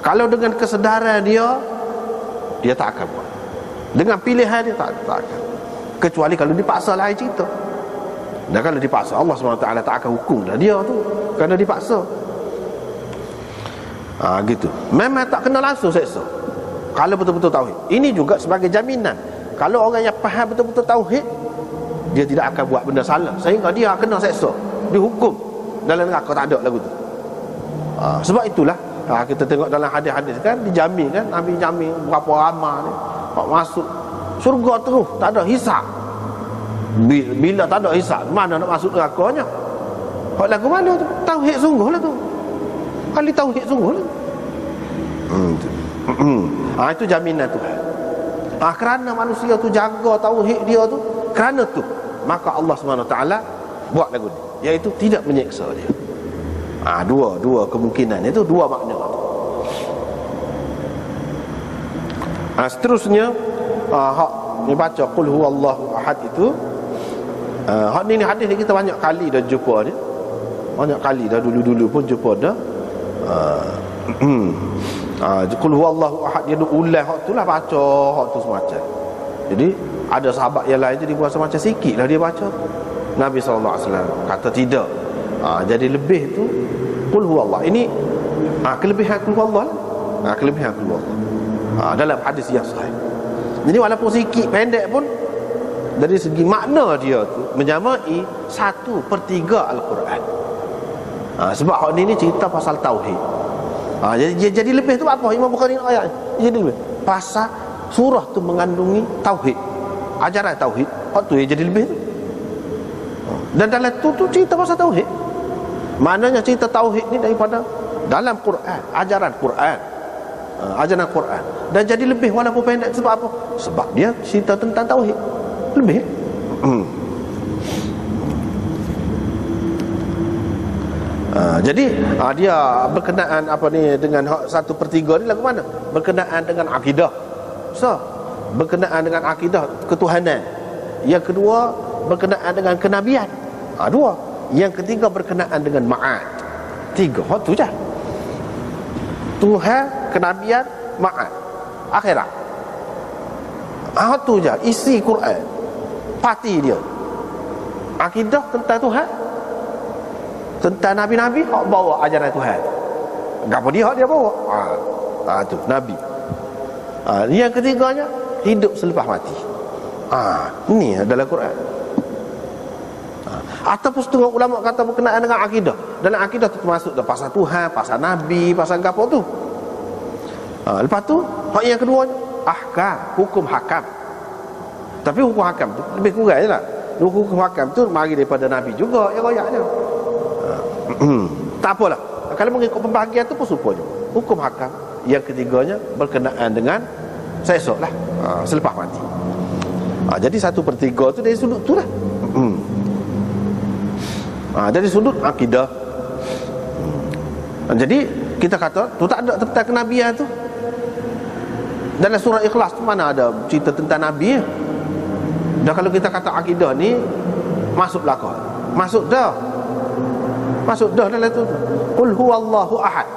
Kalau dengan kesedaran dia tak akan buat. Dengan pilihan dia tak akan. Kecuali kalau dipaksa lain cerita. Dan kalau dipaksa, Allah SWT tak akan hukum dah dia tu kerana dipaksa. Gitu. Memang tak kena langsung seksa kalau betul-betul tauhid. Ini juga sebagai jaminan kalau orang yang faham betul-betul tauhid, dia tidak akan buat benda salah sehingga dia kena seksa, dihukum dalam neraka, tak ada lagu tu. Sebab itulah kita tengok dalam hadis-hadis kan, dijamin kan, Nabi jamin berapa ramai ni masuk syurga terus, tak ada hisap. Bila tak ada hisap, mana nak masuk nerakanya? Hak lagu mana tu? Tauhid sungguh lah tu. Kali tauhid sungguh lah. Itu jaminan Tuhan. Kerana manusia tu jaga tauhid dia tu, kerana tu maka Allah SWT buat lagu ni, iaitu tidak menyeksa dia. Dua kemungkinan, itu dua makna. Seterusnya hak ni baca qul huwallahu ahad itu, hak ni hadis ni kita banyak kali dah jumpa ni. Banyak kali dah, dulu-dulu pun jumpa dah. Qul huwallahu ahad, dia ulang hak tu lah, baca hak tu semacam. Jadi ada sahabat yang lain tu dia buat semacam sikit lah dia baca. Nabi SAW kata tidak. Jadi lebih tu qul huwallah. Ini kelebihan qul huwallah lah. Kelebihan qul huwallah dalam hadis yang sahih. Jadi walaupun sikit pendek pun, dari segi makna dia tu menyamai 1/3 Al-Quran. Sebab hak ni cerita pasal tauhid. Jadi lebih tu apa? Imam Bukhari ayat jadi lebih pasal surah tu mengandungi tauhid, ajaran tauhid. Hak tu jadi lebih tu. Dan dalam tu cerita pasal tauhid. Maknanya cerita tauhid ni daripada dalam Quran, ajaran Quran. Ajaran Quran. Dan jadi lebih walaupun pendek. Sebab apa? Sebab dia cerita tentang tauhid. Lebih. Jadi dia berkenaan apa ni dengan 1/3 ni lagu mana? Berkenaan dengan akidah. Berkenaan dengan akidah ketuhanan. Yang kedua berkenaan dengan kenabian. Dua. Yang ketiga berkenaan dengan ma'ad. 3. Hak tu je. Tuhan, kenabian, ma'ad, akhirat. Hak tu je isi Quran. Parti dia. Akidah tentang Tuhan, tentang nabi-nabi, hak bawa ajaran Tuhan. Gapo dia hak dia bawa? Tu nabi. Yang ketiganya hidup selepas mati. Ini adalah Quran. Ataupun setengah ulama kata berkenaan dengan akidah. Dalam akidah tu termasuk pasal Tuhan, pasal nabi, pasal gapo tu. Lepas tu hak yang kedua ahkam, hukum hakam. Tapi hukum hakam tu lebih kurang je lah. Hukum hakam tu mari daripada nabi juga yang royak dia. Tak apalah, kalau mengikut pembahagian tu pun serupa je. Hukum hakam. Yang ketiganya berkenaan dengan esok lah, selepas mati. Jadi 1/3 tu dari sudut tu lah. Dari sudut akidah. Jadi kita kata tu tak ada tentang kenabian tu. Dalam surah Ikhlas tu mana ada cerita tentang nabi. Dan kalau kita kata akidah ni masuk belakang, masuk dah dalam tu. Qul huwallahu ahad.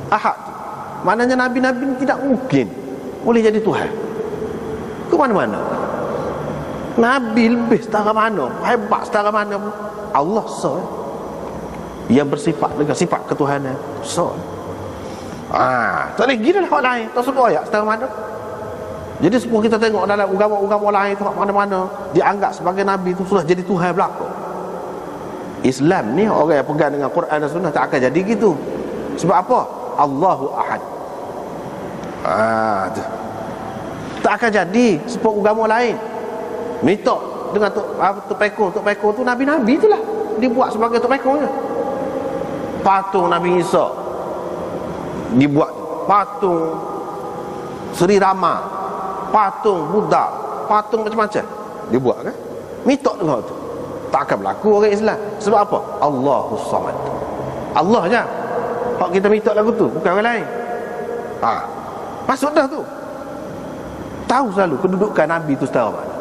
Ahad maknanya nabi-nabi ni tidak mungkin boleh jadi Tuhan. Ke mana-mana nabi lebih setara mana, hebat setara mana pun, Allah yang bersifat dengan sifat ketuhanan. Tak boleh gila lah hak lain. Tak sebut ayat setara mana. Jadi sebab kita tengok dalam agama-agama lain tu, mana-mana dianggap sebagai nabi tu sudah jadi Tuhan belaka. Islam ni orang yang pegang dengan Quran dan Sunnah tak akan jadi gitu. Sebab apa? Allahu ahad. Tu tak akan jadi sebab agama lain. Minta dengan Tok Peko tu nabi-nabi itulah dibuat sebagai Tok Pekonya. Patung Nabi Isa dibuat, patung Sri Rama, patung Buddha, patung macam-macam dibuat kan. Minta dengan tu tak akan berlaku orang Islam. Sebab apa? Allahus Samad. Allah je hak kita minta lagu tu, bukan orang lain. Masuk dah tu. Tahu selalu kedudukan Nabi tu setara mana.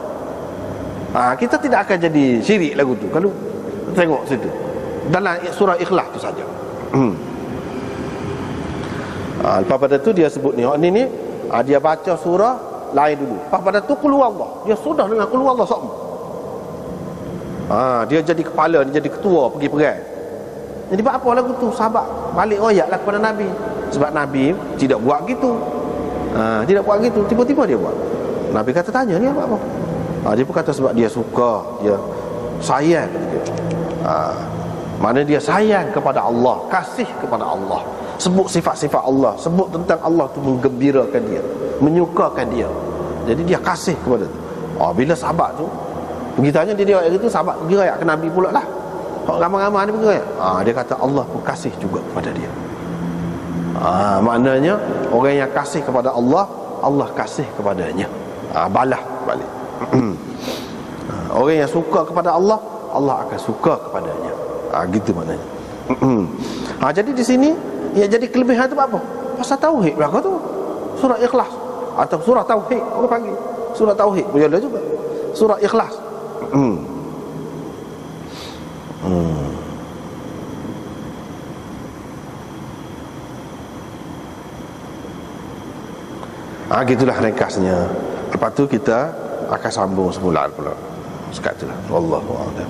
Kita tidak akan jadi syirik lagu tu kalau tengok situ dalam surah Ikhlas tu saja. Lepas pada tu dia sebut ni, dia baca surah lain dulu. Lepas pada tu qul huwallah, dia sudah dengan qul huwallah semua. Dia jadi kepala, dia jadi ketua pergi perang. Jadi buat apa lagu tu? Sahabat balik royaklah kepada Nabi. Sebab Nabi tidak buat gitu. Tidak buat gitu, tiba-tiba dia buat. Nabi kata tanya ni apa? Dia pun kata sebab dia suka, dia sayang dia. Mana dia sayang kepada Allah, kasih kepada Allah, sebut sifat-sifat Allah, sebut tentang Allah tu menggembirakan dia, menyukakan dia. Jadi dia kasih kepada tu. Bila sahabat tu pergi tanya dia itu, sahabat pergi rayak ke Nabi pula lah. Hak ramai-ramai ni pergi rayak. Dia kata Allah pun kasih juga kepada dia. Maknanya orang yang kasih kepada Allah, Allah kasih kepadanya. Balas balik. Orang yang suka kepada Allah, Allah akan suka kepadanya. Gitu maknanya. Jadi di sini ya, jadi kelebihan itu apa? Pasal tauhid belaka tu. Surah Ikhlas atau surah tauhid, orang panggil surah tauhid, boleh ada juga. Surah Ikhlas. Gitulah ringkasnya. Lepas tu kita akan sambung semula pula. Sekat itulah. Wallahu a'lam.